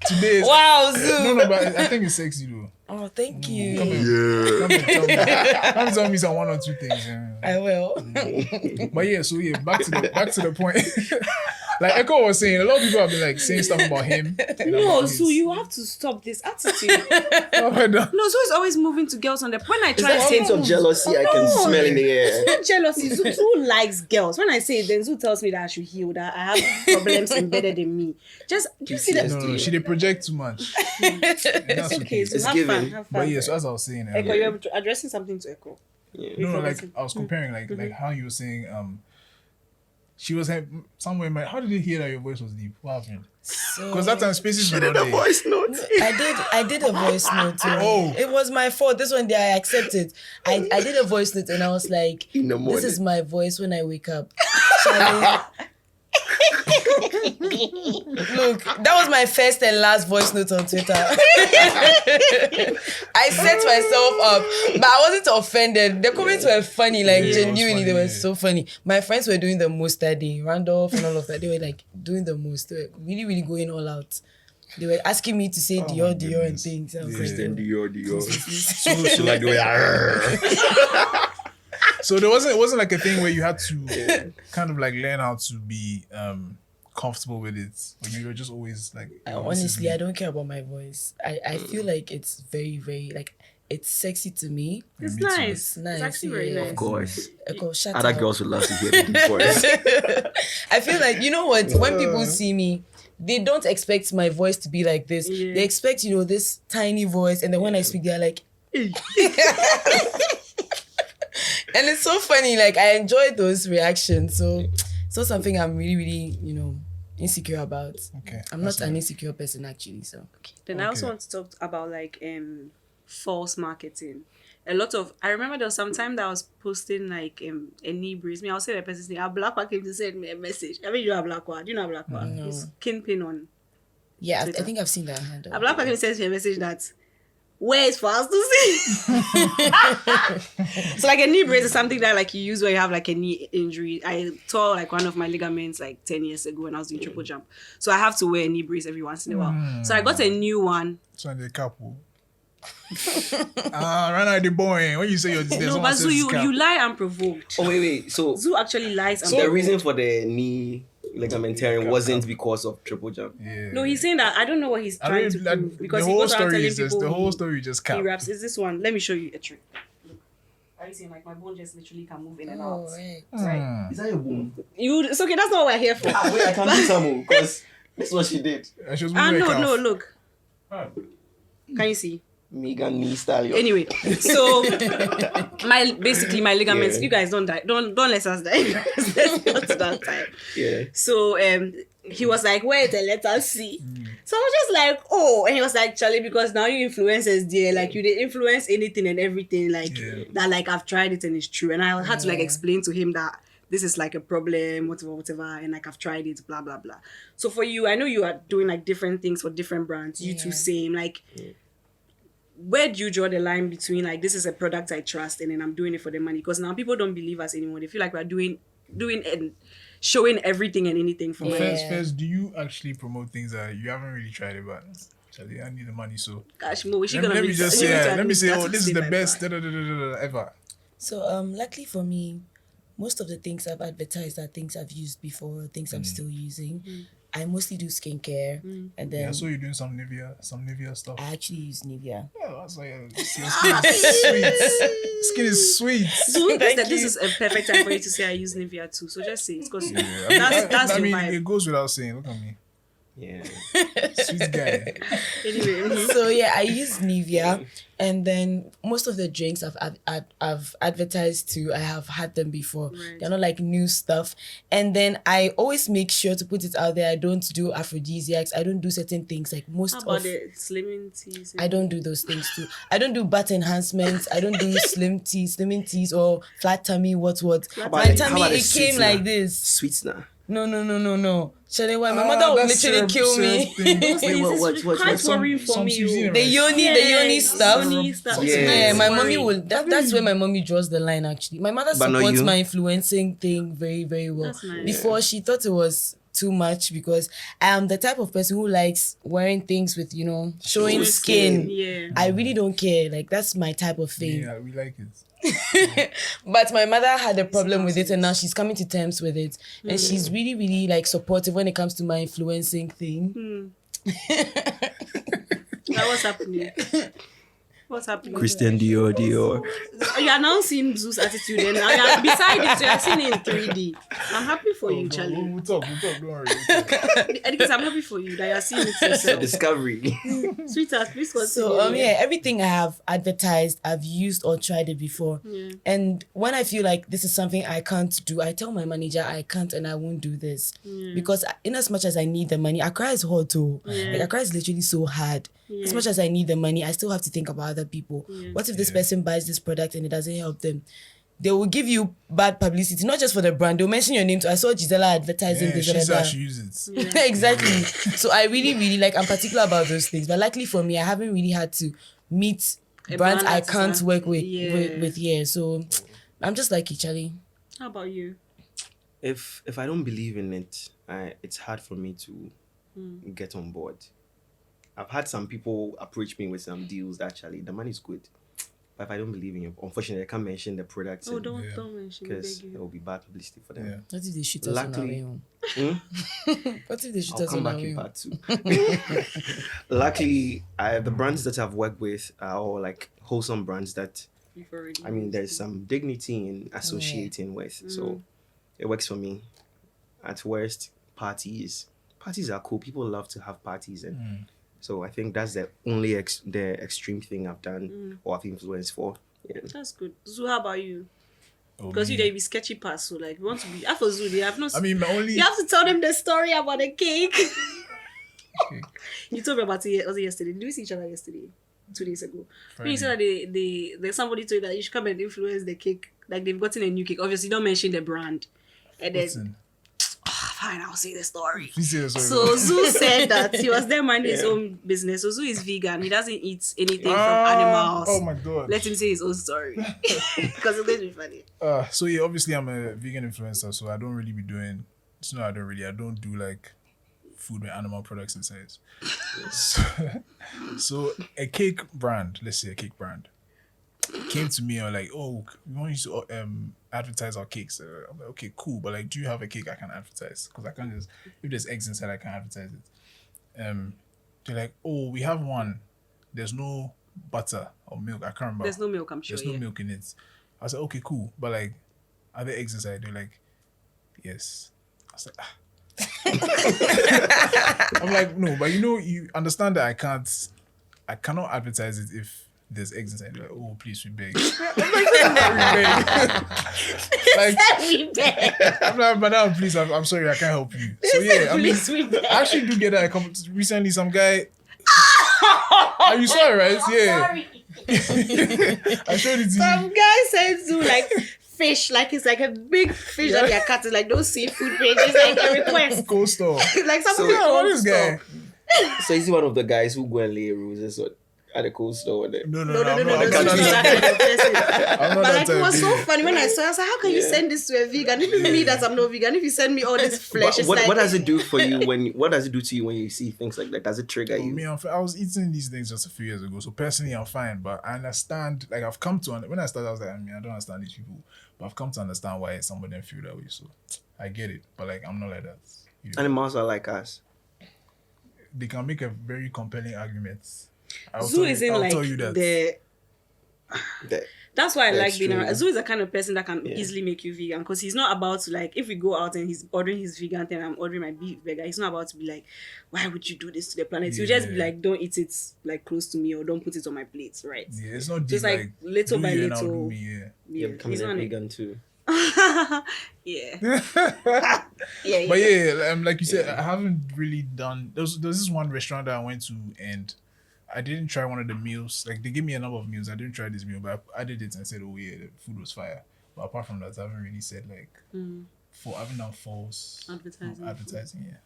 today is, Wow, Zoo. no, but I think it's sexy though. Oh, thank you. Come and tell me some one or two things. Yeah. I will. But yeah, so yeah, back to the point. Like Ekow was saying, a lot of people have been like saying stuff about him. No, so you have to stop this attitude. Oh, no. No, so it's always moving to girls on the when I Is try to that say sense of jealousy I can smell in the air? not jealousy. Zoo likes girls. When I say it, then Zoo tells me that I should heal, that I have problems embedded in me. Just do you see that? No, she did project too much. That's It's okay. So It's have given. fun. Have fun. But yeah, so as I was saying, Echo, you're addressing something to Echo. no, like I was comparing, like how you were saying, she was somewhere in my. How did you hear that your voice was deep? What happened? Because that time spaces were not The there. voice note. I did a voice note too. Oh. It was my fault. This one day I accepted. I did a voice note and I was like, In the morning. this is my voice when I wake up. Charlie. Look, that was my first and last voice note on Twitter. I set myself up, but I wasn't offended. The comments were funny, like genuinely, they were so funny. My friends were doing the most that day, Randolph and all of that. They were like doing the most. They were really, really going all out. They were asking me to say Dior and goodness. things. I was Christian like, Dior. So she like the way So it wasn't like a thing where you had to kind of like learn how to be comfortable with it. Or you were just always like. honestly, I don't care about my voice. I feel like it's very, very like it's sexy to me. It's Me too. nice. It's nice. It's actually very Yeah. nice. Of course. Echo, shut Other up. girls would love to hear the deep voice. I feel like, you know what, when people see me, they don't expect my voice to be like this. Yeah. They expect, this tiny voice, and then when I speak, they're like, and it's so funny. Like, I enjoy those reactions. So it's not something I'm really, really, insecure about. Okay. I'm not an insecure person, actually. So Then I also want to talk about like false marketing. I remember there was some time that I was posting like a knee brace. I'll say the person's name. Black Kwaw came to send me a message. I mean, you are Black Kwaw. Do you know Black Kwaw? No. He's Kingpin on. yeah, I Twitter. think I've seen that handle. Black Kwaw came to send me a message that where is for us to see. So like a knee brace is something that like you use when you have like a knee injury. I tore like one of my ligaments like 10 years ago when I was doing triple jump. So I have to wear a knee brace every once in a while. So I got a new one. So the couple. Right now the boy. When you say you're this, No, but Zoo, you lie unprovoked. Oh, wait. So Zoo actually lies the unprovoked. reason for the knee ligament tearing wasn't because of triple jump. Yeah. No, he's saying that I don't know what he's I trying mean, to like, prove because the he whole goes around story telling is just people the whole he- story just he cap. raps. Is this one? Let me show you a trick. Look. Are you seeing like my bone just literally can move in and out? Oh, right. Right. Is that your boom? It's okay. That's not what we're here for. Wait, I can do some because this is what she did. She was moving her calf. No. Look. Ah. Can you see? Megan knee style. Anyway, so my ligaments. Yeah. You guys don't die. Don't let us die. Let's go to that time. Yeah. So he was like, wait, let us see. So I was just like, oh, and he was like, Charlie, because now you influencers there, like you did influence anything and everything, like that, like I've tried it and it's true. And I had to like explain to him that this is like a problem, whatever, and like I've tried it, blah, blah, blah. So for you, I know you are doing like different things for different brands. You two same, like where do you draw the line between like this is a product I trust and then I'm doing it for the money? Because now people don't believe us anymore. They feel like we're doing and showing everything and anything for money. First, do you actually promote things that you haven't really tried it, but Charlie, I need the money, so Gosh, Mo, is she let gonna me be- just you need to say, let me admit say, that's oh, this is the the same best advice. ever. So, luckily for me, most of the things I've advertised are things I've used before, things I'm still using. I mostly do skincare, and then I saw you doing some Nivea stuff. I actually use Nivea. Yeah, I was like, your skin is sweet. Skin is sweet. So this is a perfect time for you to say I use Nivea too. So just say it because that's I your mean, vibe. it goes without saying. Look at me. Yeah. Sweet guy. Anyway, So yeah, I use Nivea, and then most of the drinks I've advertised to, I have had them before. Right. They're not like new stuff. And then I always make sure to put it out there. I don't do aphrodisiacs. I don't do certain things like most how about of. the slimming teas? I don't do those things too. I don't do butt enhancements. I don't do slimming teas or flat tummy. What? My about tummy the it came sweetener? like this. Sweetener. No. Shall why? My mother would literally kill me. Quite worrying for me. The yoni stuff. Yeah. My mommy will. That's where my mommy draws the line. Actually, my mother But not supports you? my influencing thing very, very well. That's nice. Before she thought it was too much because I am the type of person who likes wearing things with showing skin. Yeah. I really don't care. Like that's my type of thing. Yeah, we like it. But my mother had a problem with it, and now she's coming to terms with it, and she's really, really like supportive when it comes to my influencing thing. Now what's happening? What's happening? Christian Dior. You are now seeing Zoo's attitude, and beside it, you are seeing it in 3D. I'm happy for you, Charlie. We'll talk, don't worry. Because I'm happy for you that you are seeing it yourself. Discovery. Sweetheart, please continue. So everything I have advertised, I've used or tried it before. Yeah. And when I feel like this is something I can't do, I tell my manager I can't and I won't do this. Because in as much as I need the money, Accra is hard too. Like Accra is literally so hard. As much as I need the money, I still have to think about other people. What if this person buys this product and it doesn't help them? They will give you bad publicity, not just for the brand. They'll mention your name too. I saw Gisela advertising this. She's actually uses it. Exactly. So I really, really like, I'm particular about those things. But luckily for me, I haven't really had to meet brands I can't work with. So I'm just like Charlie. How about you? If I don't believe in it, it's hard for me to get on board. I've had some people approach me with some deals. Actually, the money is good, but if I don't believe in it, unfortunately, I can't mention the products. Oh, don't mention because it will be bad publicity for them. Yeah. What if they shoot us on our way home? What if they shoot I'll us come on our back way in home? part 2. Luckily, the brands that I've worked with are all like wholesome brands that, there's some dignity in associating with. So it works for me. At worst, parties are cool. People love to have parties, and so I think that's the only the extreme thing I've done or I've influenced for. Yeah. That's good. Zoo, how about you? Because they be sketchy past, so like we want to be Afi Zuu, they have no. You have to tell them the story about the cake. You told me about it. Was it yesterday? Did we see each other yesterday? 2 days ago. When you said that somebody told you that you should come and influence the cake, like they've gotten a new cake. Obviously, don't mention the brand. And then fine, I'll say the story. Please say the story. So Zuu said that he was there minding his own business. So Zuu is vegan. He doesn't eat anything from animals. Oh my god. Let him say his own story. Because it's going to be funny. So yeah, obviously I'm a vegan influencer, so I don't really be doing. I don't do like food with animal products inside. So a cake brand, let's say a cake brand, came to me and like, oh, we want you to advertise our cakes. I'm like, okay, cool, but like, do you have a cake I can advertise? Because I can't just, if there's eggs inside, I can advertise it. They're like, oh, we have one. There's no butter or milk. I can't remember. There's no milk, I'm sure. There's no milk in it. I was like, okay, cool, but like, are there eggs inside? They're like, yes. I was like, I'm like, no, but you understand that I cannot advertise it if there's eggs inside. They're like, oh, please, we beg. I'm like, we beg. I'm like, madam, please, I'm sorry, I can't help you. So yeah, I actually do get that. Recently, some guy. You saw it, right? Yeah. I showed it to you. Some guy said to like fish, like it's like a big fish that they're cutting, like those seafood pages, like a request. Cold store. Like something what is guy? So is he one of the guys who go and lay roses at the cold store? No. I'm not that person. But like it was so funny. funny when I saw it. I was like, how can you send this to a vegan? Even me that I'm not vegan, if you send me all this flesh, what does it do for you what does it do to you when you see things like that? Does it trigger you? Me, I was eating these things just a few years ago, so personally I'm fine, but I understand, like I've come to, when I started I was like, I don't understand these people, but I've come to understand why some of them feel that way, so I get it, but like I'm not like that. Animals are like us. They can make a very compelling argument. Zoo isn't like tell you that. That's why I like being true. around. Zoo is the kind of person that can easily make you vegan because he's not about to like if we go out and he's ordering his vegan thing and I'm ordering my beef burger, he's not about to be like, why would you do this to the planet? He'll just be like, don't eat it like close to me or don't put it on my plate, right? Yeah, it's not just like little by little. You're becoming a vegan too. Yeah. But yeah, like you said, I haven't really done. There's this one restaurant that I went to and I didn't try one of the meals. Like they gave me a number of meals. I didn't try this meal, but I did it and said, "Oh yeah, the food was fire." But apart from that, I haven't really said like I haven't done false advertising. Yeah,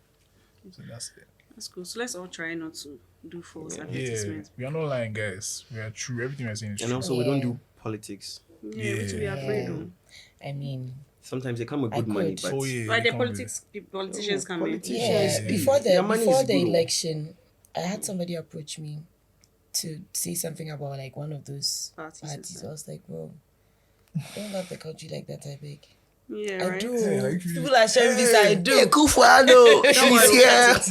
so that's it. That's cool. So let's all try not to do false advertisements. We are not lying, guys. We are true. Everything we're saying is true. And also, we don't do politics. Yeah, which we are afraid of. I mean, sometimes they come with good money, but the politicians come in. Yes, before the election, I had somebody approach me to say something about like one of those parties. I was like, bro, don't love the country like that, I beg. Yeah, right. I do. Yeah, like People are sharing this. I do.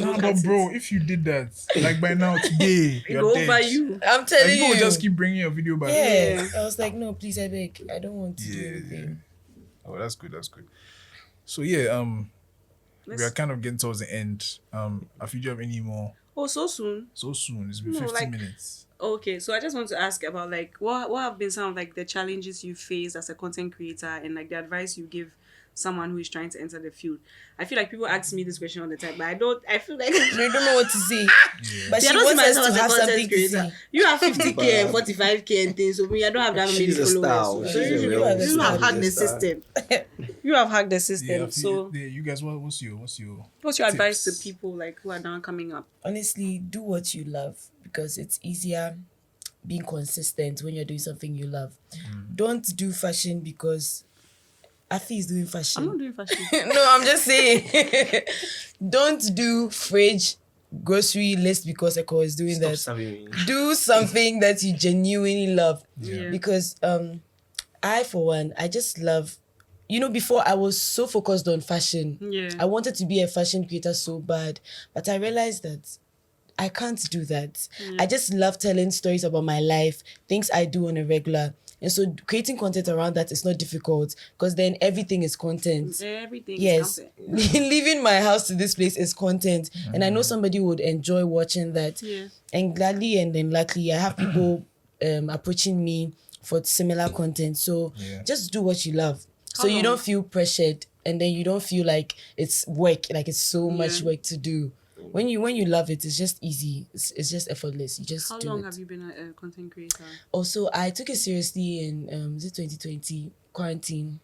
No, but bro, if you did that, like by now today, It go over you. I'm telling people you. will just keep bringing your video back. Yeah. I was like, no, please, I beg. I don't want to do anything. Oh, that's good. So yeah, we are kind of getting towards the end. Afi, do you have any more? Oh, so soon? So soon. It's been 15 minutes. Okay, so I just want to ask about like what have been some of like the challenges you faced as a content creator and like the advice you give someone who is trying to enter the field. I feel like people ask me this question all the time, but I feel like they don't know what to say. But she wants us to have content something to say. You have 50K and 45K and things, so me, I don't have that many followers. So you have hacked the system. You have hacked the system. Yeah, so you guys, what's your advice to people like who are now coming up? Honestly, do what you love because it's easier being consistent when you're doing something you love. Don't do fashion because Afi is doing fashion. I'm not doing fashion. No, I'm just saying. Don't do fridge grocery list because Ekow is doing that. Do something that you genuinely love. Yeah. Because I, for one, I just love... before I was so focused on fashion. Yeah. I wanted to be a fashion creator so bad. But I realized that I can't do that. I just love telling stories about my life, things I do on a regular. And so creating content around that is not difficult because then everything is content. Everything is content. Leaving my house to this place is content. And I know somebody would enjoy watching that. Yeah. And gladly and then luckily, I have people approaching me for similar content. So just do what you love. So you don't feel pressured and then you don't feel like it's work, like it's so much work to do. When you love it, it's just easy. It's just effortless. You just do it. How long have you been a content creator? Also, I took it seriously in 2020 quarantine.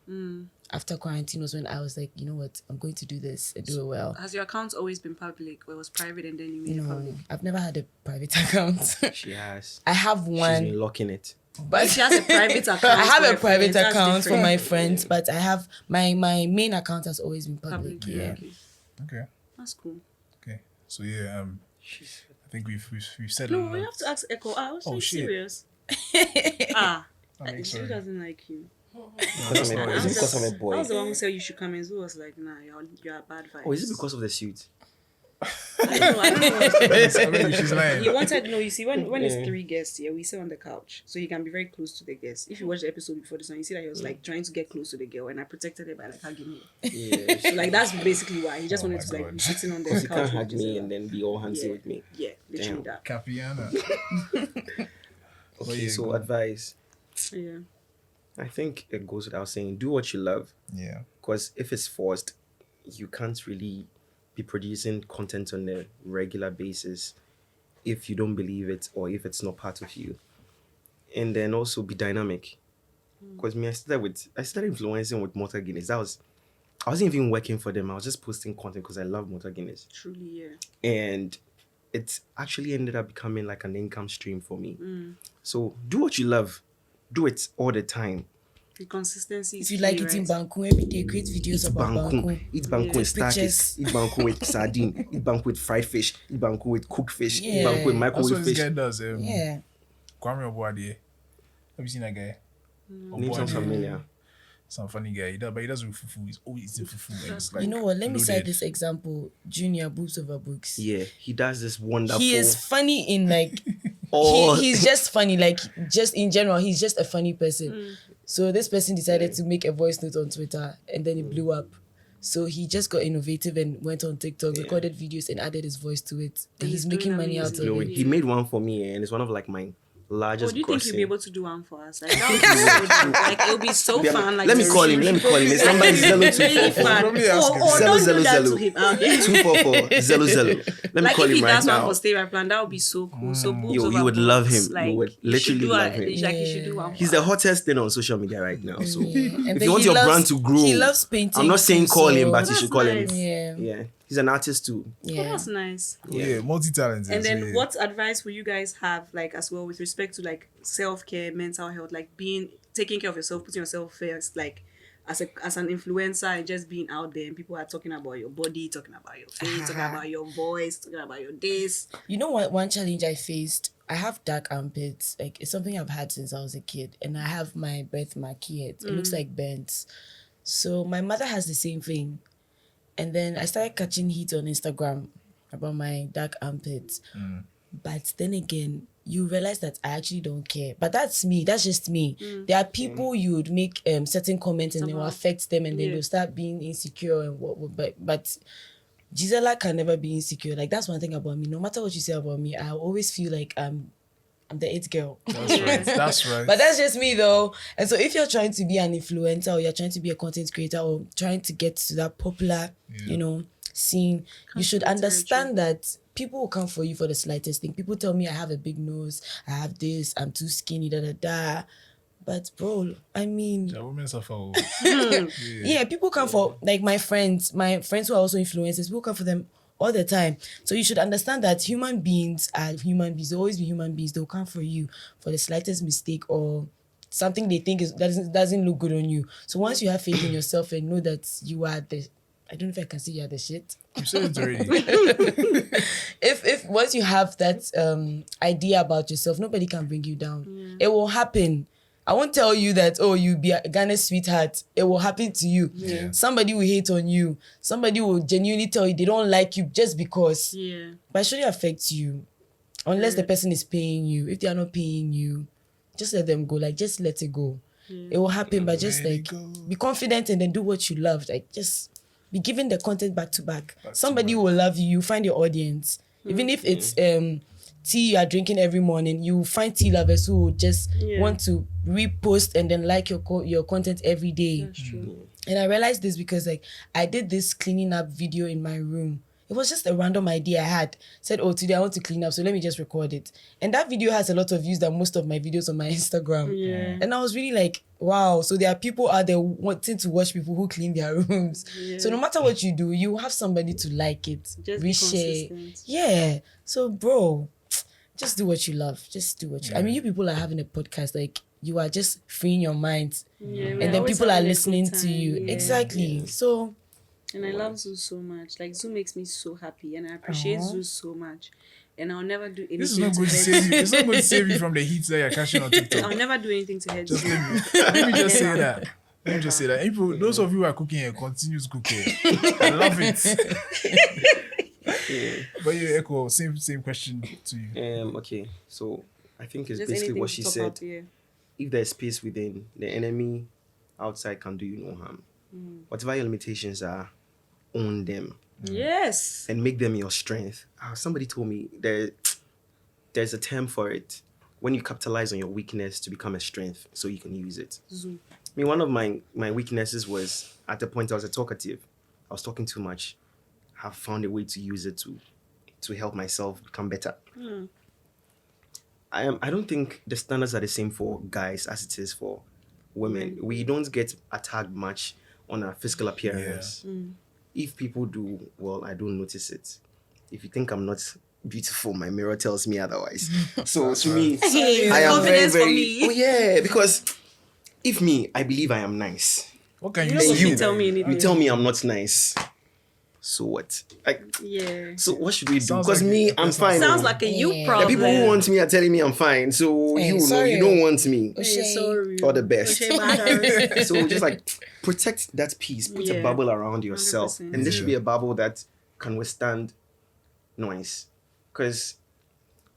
After quarantine was when I was like, you know what, I'm going to do this and do it well. Has your account always been public or it was private and then you made it public? I've never had a private account. She has. I have one. She's been locking it. But she has a private account. I have a private account for my friends, but I have my main account has always been public. Yeah. Okay. That's cool. Okay. So yeah, I think we've said. No, we have to ask Ekow. I was so serious. She doesn't like you. Is it because I'm a boy? I was the one who said you should come in. Zuu was like, nah, you're a bad vibe. Oh, is it because of the suit? I don't know. She's lying. He wanted you see when it's 3 guests here, we sit on the couch so he can be very close to the guests. If you watch the episode before this one, you see that he was like trying to get close to the girl, and I protected her by like hugging her. Yeah. So like that's basically why he just wanted to like be sitting on the couch. He can't hug me and then be all handsy with me. Yeah, literally that. Capiana. Okay, so advice. Yeah. I think it goes without saying, do what you love. Yeah. Because if it's forced, you can't really be producing content on a regular basis if you don't believe it or if it's not part of you. And then also be dynamic. Because I started influencing with Motor Guinness. I wasn't even working for them. I was just posting content because I love Motor Guinness. Truly, yeah. And it actually ended up becoming like an income stream for me. So do what you love. Do it all the time. The consistency is if you like eating banku every day, create videos about banku. Eat banku with starches. Eat banku with sardine. Eat banku with fried fish. Eat banku with cooked fish. Eat banku with microwave fish. fish. That's what this guy does. Kwame Obuade. Have you seen that guy? Name sounds familiar. some funny guy. But he doesn't fufu. He's always eating fufu. And it's like, You know what? Let me cite loaded. this example. Junior, boobs over books. Yeah, he does this wonderful. He is funny in like Oh. he's just funny, like just in general, he's just a funny person. So this person decided to make a voice note on Twitter and then it blew up. So he just got innovative and went on TikTok, recorded videos and added his voice to it. And he's making money out of it. He made one for me, and it's one of like my largest. Do you think he'll be able to do one for us? Like, that would be so dope. Like, it'll be so fun. Like, Let me call him. His number is really 0244. fun. Probably ask him. Or don't do that to him. 244 00. Let me Like call if he him right does one now. for Stay Right Plan, that would be so cool. So boobs You over would love books, him. Like, You would you should literally do love him. Like you should do one. He's the hottest thing on social media right now. So And if then you want he your loves- brand to grow, he loves painting. I'm not saying too, call him, so- but you should call That's him. nice. Yeah. He's an artist too. Oh, Yeah. that's nice. Yeah, multi-talented. And then, so, yeah. what advice will you guys have, like, as well, with respect to like self-care, mental health, like taking care of yourself, putting yourself first, like as an influencer and just being out there and people are talking about your body, talking about your face, talking about your voice, talking about your this. You know what? One challenge I faced, I have dark armpits. Like, it's something I've had since I was a kid. And I have my birthmark here. It looks like burns. So my mother has the same thing. And then I started catching heat on Instagram about my dark armpits. But then again, you realize that I actually don't care. But that's me. That's just me. There are people you would make certain comments and it will affect them and then they'll start being insecure and what. But Gisela can never be insecure. Like, that's one thing about me. No matter what you say about me, I always feel like I'm the it girl. That's right. That's right. But that's just me though. And so if you're trying to be an influencer or you're trying to be a content creator or trying to get to that popular, scene, you should understand that people will come for you for the slightest thing. People tell me I have a big nose, I have this, I'm too skinny, But bro, I mean, Yeah, women suffer. yeah, people come for, like, my friends who are also influencers, people come for them all the time. So you should understand that human beings are human beings. They'll always be human beings. They'll come for you for the slightest mistake or something they think doesn't look good on you. So once you have faith in yourself and know that you are I don't know if I can say you are the shit. You said it already. If once you have that idea about yourself, nobody can bring you down. It will happen. I won't tell you that, you be a Ghana's sweetheart. It will happen to you. Yeah. Somebody will hate on you. Somebody will genuinely tell you they don't like you just because. Yeah. But it shouldn't affect you. Unless the person is paying you. If they are not paying you, just let them go. Like, just let it go. It will happen, but just Let it like go. be confident and then do what you love. Like, just be giving the content back to back. Back to Somebody back. will love you. You find your audience. Even if it's tea you are drinking every morning, you find tea lovers who will just want to repost and then like your content every day. That's true. And I realized this because, like, I did this cleaning up video in my room. It was just a random idea I had. Said, today I want to clean up, so let me just record it. And that video has a lot of views than most of my videos on my Instagram. Yeah. And I was really like, wow. So there are people out there wanting to watch people who clean their rooms. Yeah. So no matter what you do, you have somebody to like it, Just be reshare. consistent. Yeah. So bro, just do what you love. Just do what you. I mean, you people are having a podcast, like, you are just freeing your mind, Yeah, and then people are listening to you. Yeah. Exactly. So. And I love Zuu so much. Like, Zuu makes me so happy, and I appreciate Zuu so much. And I'll never do anything. This is not to going to hurt save you. It's not going to save you from the heat that you're catching on TikTok. I'll never do anything to hurt Just Zuu. let me just say that. Let me just say that. People, those of you who are cooking here, continue to cook here. I love it. But yeah, Ekow, same question to you. Okay, so I think it's Just basically anything what to she top said. up, yeah. If there's space within, the enemy outside can do you no harm. Whatever your limitations are, own them Yes. and make them your strength. Somebody told me there's a term for it. When you capitalize on your weakness to become a strength so you can use it. Zuu. I mean, one of my weaknesses was, at the point I was a talkative. I was talking too much. Have found a way to use it to help myself become better. I don't think the standards are the same for guys as it is for women. We don't get attacked much on our physical appearance. If people do, well, I don't notice it. If you think I'm not beautiful, my mirror tells me otherwise. So to me, I am very, Confidence for very... me. Oh yeah, because if I believe I am nice, What can You you know, say? you tell me anything. you tell me I'm not nice, So what? Like, Yeah. so what should we do? Sounds Because like me, it. I'm That fine. Sounds like a you Yeah. the problem. people who want me are telling me I'm fine. So Hey, you know, sorry. you don't want me. Hey, sorry. All the best. O'Shea matters. So just like protect that peace. Put a Yeah. bubble around yourself, 100%. and there should be a bubble that can withstand noise. Because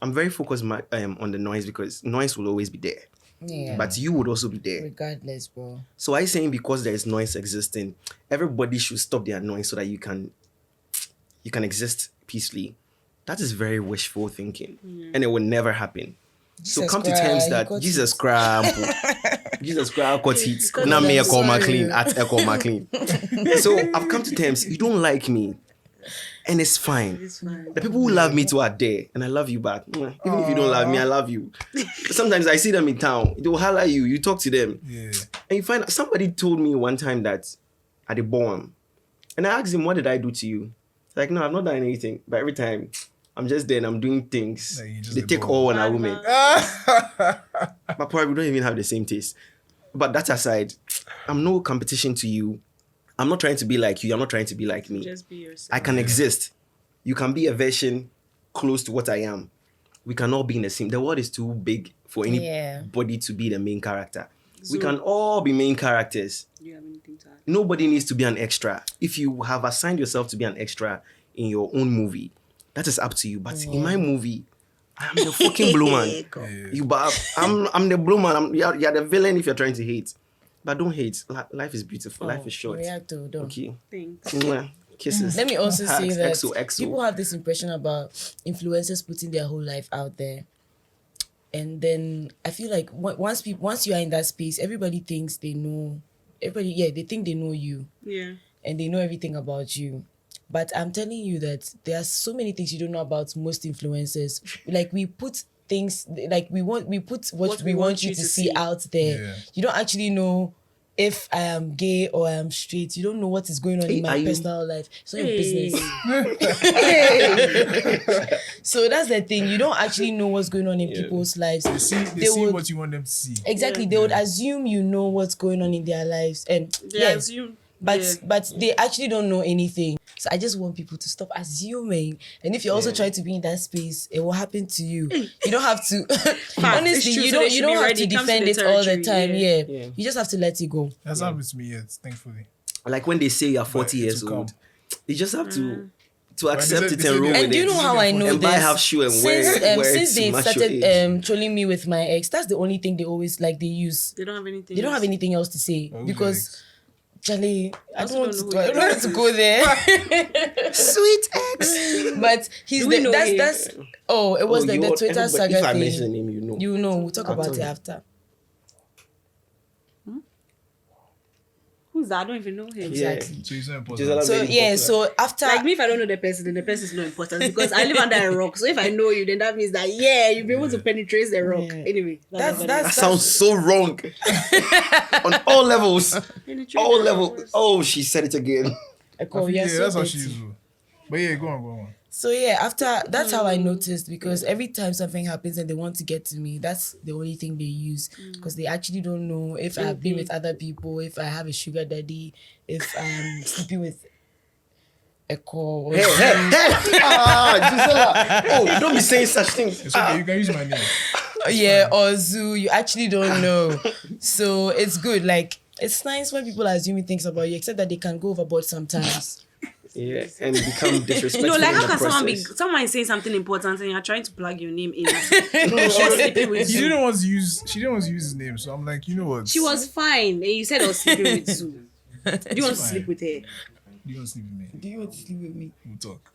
I'm very focused on the noise, because noise will always be there, Yeah. but you would also be there. Regardless, bro. So I saying because there is noise existing, everybody should stop their noise so that you can exist peacefully. That is very wishful thinking, and it will never happen. So Jesus come to Christ, terms you that got Jesus Christ, Jesus Christ got it. got Now it. me I'm Ekow sorry. Mclean at Ekow Mclean. So I've come to terms. You don't like me, and it's fine. It's fine. The people who love me too are there, and I love you back. Even if you don't love me, I love you. Sometimes I see them in town. They will holler you. You talk to them, Yeah. and you find somebody told me one time that at the bomb, and I asked him, "What did I do to you?" Like, no, I've not done anything. But every time I'm just there and I'm doing things, Like, you just they the take bomb. all on a woman. But probably we don't even have the same taste. But that aside, I'm no competition to you. I'm not trying to be like you. I'm not trying to be like me. Just be yourself. I can exist. You can be a version close to what I am. We can all be in the same. The world is too big for anybody to be the main character. We can all be main characters. Do you have anything to add? Nobody needs to be an extra. If you have assigned yourself to be an extra in your own movie, that is up to you. But in my movie, I'm the fucking blue man. You, but I'm the blue man. You're the villain if you're trying to hate. But don't hate. Life is beautiful. Life is short. React to, don't. Okay. Thanks. Mwah. Kisses. Let me also say Hugs. that XOXO. people have this impression about influencers putting their whole life out there. And then I feel like once you are in that space, everybody thinks they know. They think they know you. Yeah. And they know everything about you. But I'm telling you that there are so many things you don't know about most influencers. Like we put things, like we put what we want you to see out there. Yeah. You don't actually know if I am gay or I am straight. You don't know what is going on in Are my you? personal life. It's not your Hey. business. So that's the thing. You don't actually know what's going on in people's lives. They see what you want them to see. Exactly. They would assume you know what's going on in their lives. And They assume. but they actually don't know anything. So I just want people to stop assuming. And if you're also trying to be in that space, it will happen to you. You don't have to. Honestly, It's true, you so they don't should be have ready. to It comes to defend the it all the territory, time. yeah. Yeah. You just have to let it go. That's happened to me yet, thankfully. Like when they say you're 40 But it years will old, come. you just have to accept they it said and they roll with are- And do you it. know how I know And this? buy half shoe and Since wear it since to they match your started age. trolling me with my ex, that's the only thing they always they use. They don't have anything. They don't else. have anything else to say Oh, because yikes. Charlie, I also don't want don't to. know I who don't want to go there. Sweet ex. But he's Do we know him? that's oh, it was the Twitter everybody- saga if I thing. mention the name, you know. You know, we'll talk I'll about tell it you. after. Who's that? I don't even know him. Exactly. So it's not important. Gisela So very yeah, popular. so after Like me, if I don't know the person, then the person is not important because I live under a rock. So if I know you, then that means that you'll be able to penetrate the rock. Yeah. Anyway, that's That sounds so wrong on all levels. All levels. Oh, she said it again. Ekow, Yeah, you're so that's how dirty. she is. But yeah, go on. So yeah, after that's how I noticed because every time something happens and they want to get to me, that's the only thing they use because they actually don't know if I've been with other people, if I have a sugar daddy, if I'm sleeping with Ekow. Or Gisela. Oh, don't be saying such things. It's okay, you can use my name. yeah, or Zuu, you actually don't know. So it's good. Like it's nice when people are assuming things about you, except that they can go overboard sometimes. Yeah, and become disrespectful. No, like in how the can process. someone is saying something important and you're trying to plug your name in? She didn't want to use his name, so I'm like, you know what? She was fine, and you said I was sleeping with Zuu. Do you want to fine. sleep with her? Do you want to sleep with me? Do you want to sleep with me? We'll talk.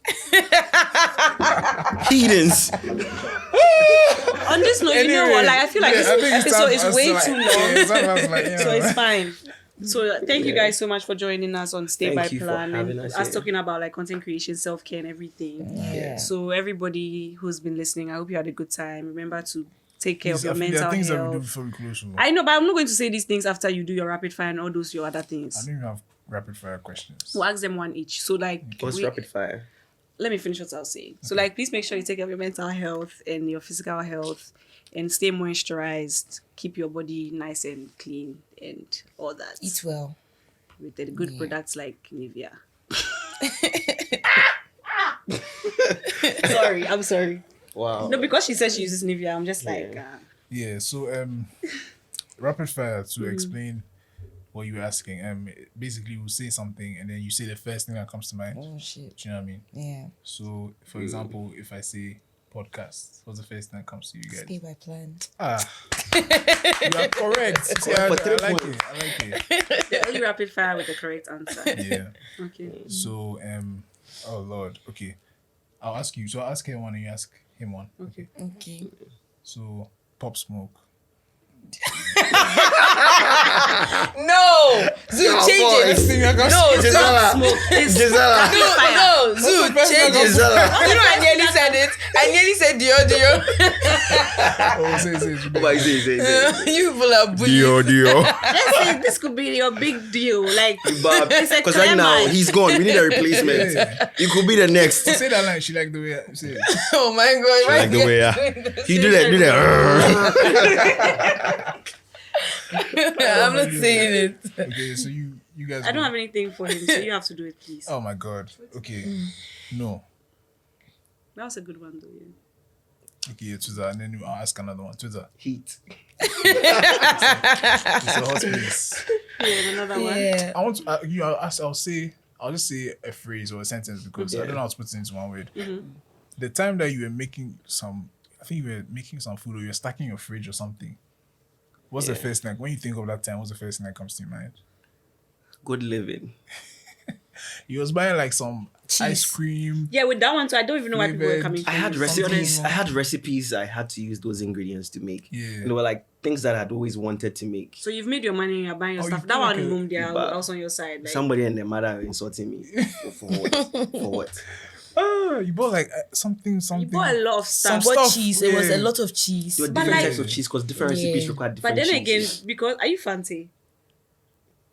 Heathens. On this note, you know what? Like I feel like I think this it's episode time is for us way to, like- too long, Yeah, it's time for us to, like, so it's fine. So thank you guys so much for joining us on Stay Thank by you for Plan having and us us here. talking about like content creation, self-care and everything. Yeah. So everybody who's been listening, I hope you had a good time. Remember to take care of your There are mental things that we do health. before we close. I know, but I'm not going to say these things after you do your rapid fire and all those your other I things. don't even have rapid fire questions. We'll ask them one each. So like What's rapid fire? let me finish what I was saying. So like please make sure you take care of your mental health and your physical health and stay moisturized. Keep your body nice and clean and all that. Eat well. With the good products like Nivea. Sorry, I'm sorry. Wow. No, because she said she uses Nivea, I'm just like, Yeah, so rapid fire to explain what you were asking. Basically we'll say something and then you say the first thing that comes to mind. Oh shit. Do you know what I mean? Yeah. So for example, if I say podcast, what's the first thing that comes to you guys? Stay by plan. You are correct. See, I like it. the only rapid fire with the correct answer. Yeah. Okay. So oh Lord. Okay. I'll ask you. So I'll ask her one and you ask him one. Okay. Okay. So Pop Smoke. No! Zoo, change it. No, Gisela. Gisela. No, Zoo, change it. Gisela. You know, I nearly said it. I nearly said Dio. Oh, say. You people are bullies. Dio. Let's say this could be your big deal. Like, Because right now he's gone. We need a replacement. Yeah. You could be the next. Say that line. She like the way I say it. Oh my God. Why like the way you do that. I'm not saying it. Okay, so you guys. I don't have anything for him, so you have to do it, please. Oh my God. Okay. No. That was a good one, though. Yeah. Okay, Twitter, and then I'll ask another one. Twitter. Heat. It's a hot place. Yeah, another one. Yeah. I want to. I'll just say a phrase or a sentence because I don't know how to put it into one word. Mm-hmm. The time that you were making I think you were making some food or you were stacking your fridge or something. What's the first thing? When you think of that time, what's the first thing that comes to your mind? Good living. You was buying like some ice cream. Yeah, with that one, so I don't even know why people were coming I from. had To be honest. recipes. I had recipes. I had to use those ingredients to make. Yeah. And they were like things that I'd always wanted to make. So you've made your money and you're buying your Oh, stuff. you That one think in okay. home there, But I was on your side. Like, Somebody and their mother are insulting me. For what? For what? You bought like something. you bought a lot of stuff. Some What stuff, cheese? It was yeah. a lot of cheese. There were But different like- types of cheese because different Yeah. recipes require different But then again, cheeses. because are you fancy?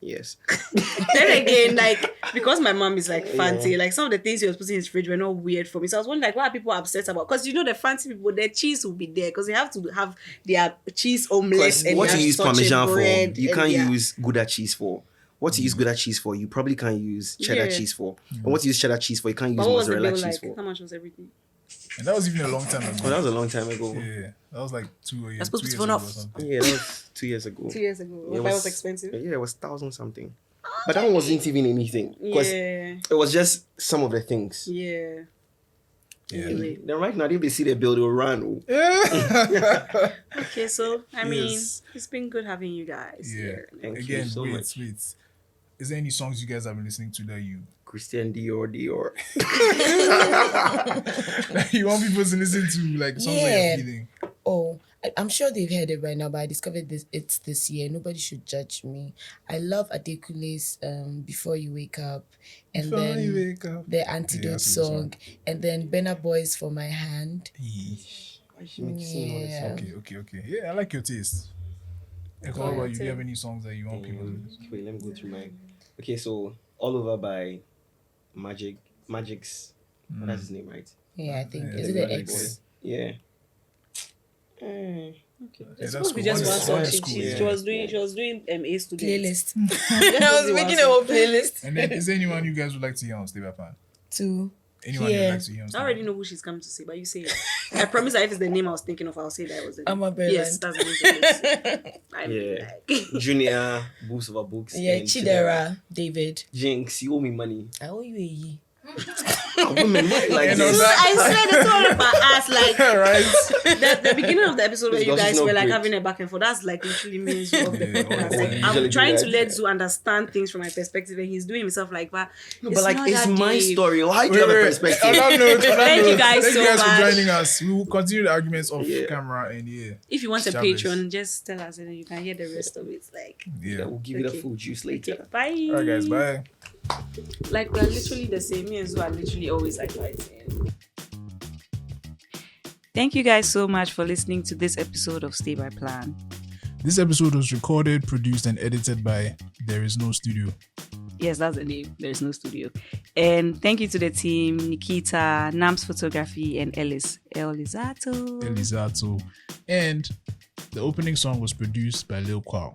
Yes. Then again, like because my mom is like fancy, like some of the things he was putting in his fridge were not weird for me. So I was wondering like, what are people upset about? Because you know the fancy people, their cheese will be there because they have to have their cheese omelette and What their you use sausage Parmesan for, bread you and can't their- use Gouda cheese for. What you use Gouda cheese for, you probably can't use cheddar Yeah. cheese for. And what you use cheddar cheese for, you can't use But what was the mozzarella bill cheese like? for. How much was everything? And that was even a long time ago. Oh, that was a long time ago. Yeah, that was like 2 years. That's supposed 2 to years be ago or enough. something. Yeah, that was 2 years ago. 2 years ago. Yeah, That was expensive. Yeah, it was 1,000 something. But that one wasn't even anything. Because Yeah. it was just some of the things. Yeah. Yeah. Anyway. Then right now, if they see the bill, they'll run. Oh. Yeah. Okay, so I mean, Yes. it's been good having you guys Yeah. here. Thank you Again, so wait. much. Is there any songs you guys have been listening to that you Christian Dior. you want people to listen to, like songs that Yeah. you're feeling? Oh, I'm sure they've heard it by now, but I discovered this year. Nobody should judge me. I love Adekule's Before You Wake Up, and Before then you wake up. the Antidote that's a good song, and then Burna Boy's For My Hand. Yeah. Okay. Yeah, I like your taste. Ekow, what about you? Do you have any songs that you want people to listen to? Wait, let me go through mine. Okay, so All Over by Magic's. That's his name, right? Yeah, I think. Yeah, Is it the the Magic X? Boy. Yeah. Yeah, It's that's supposed to be cool. just one song. That's She, cool, she, yeah. she was doing A students. Playlist. I was making a whole playlist. And then, is there anyone you guys would like to hear on Stay By Plan? To Anyone you'd Yeah. like to hear on I Stay By already Plan? know who she's coming to say, but you say it. I promise that if it's the name I was thinking of, I'll say that it was the name. I'm a Berlin. Yes, that's the name. I mean, Yeah. like, Junior, Boost Over Books. Yeah, and Chidera, David. Jinx, you owe me money. I owe you a ye. Women, why like You know this? that- I swear it's all about us. Like Right? the beginning of the episode where This you gossip's guys not were like great. having a back and forth. That's like literally me and Zoo of the Yeah, podcast. oh, Like, we I'm usually trying do to that. let Zoo understand things from my perspective, and he's doing himself like that. No, but like, not it's that my deep. story. Why do you have a On perspective? that note, Thank you guys thank so you guys much. for joining us. We will continue the arguments off Yeah. camera and yeah. If you want a Shabbos. Patreon, just tell us and then you can hear the rest of it. Like, Yeah, Yeah. we'll give you the Okay. full juice okay, later. bye. Alright guys, bye. Like we're literally the same. Me and Zoo are literally always like fighting. Thank you guys so much for listening to this episode of Stay By Plan. This episode was recorded, produced, and edited by There Is No Studio. Yes, that's the name. There's no studio. And thank you to the team, Nikita, Nams Photography, and Elizato. Elizato. And the opening song was produced by Lil Kwaw.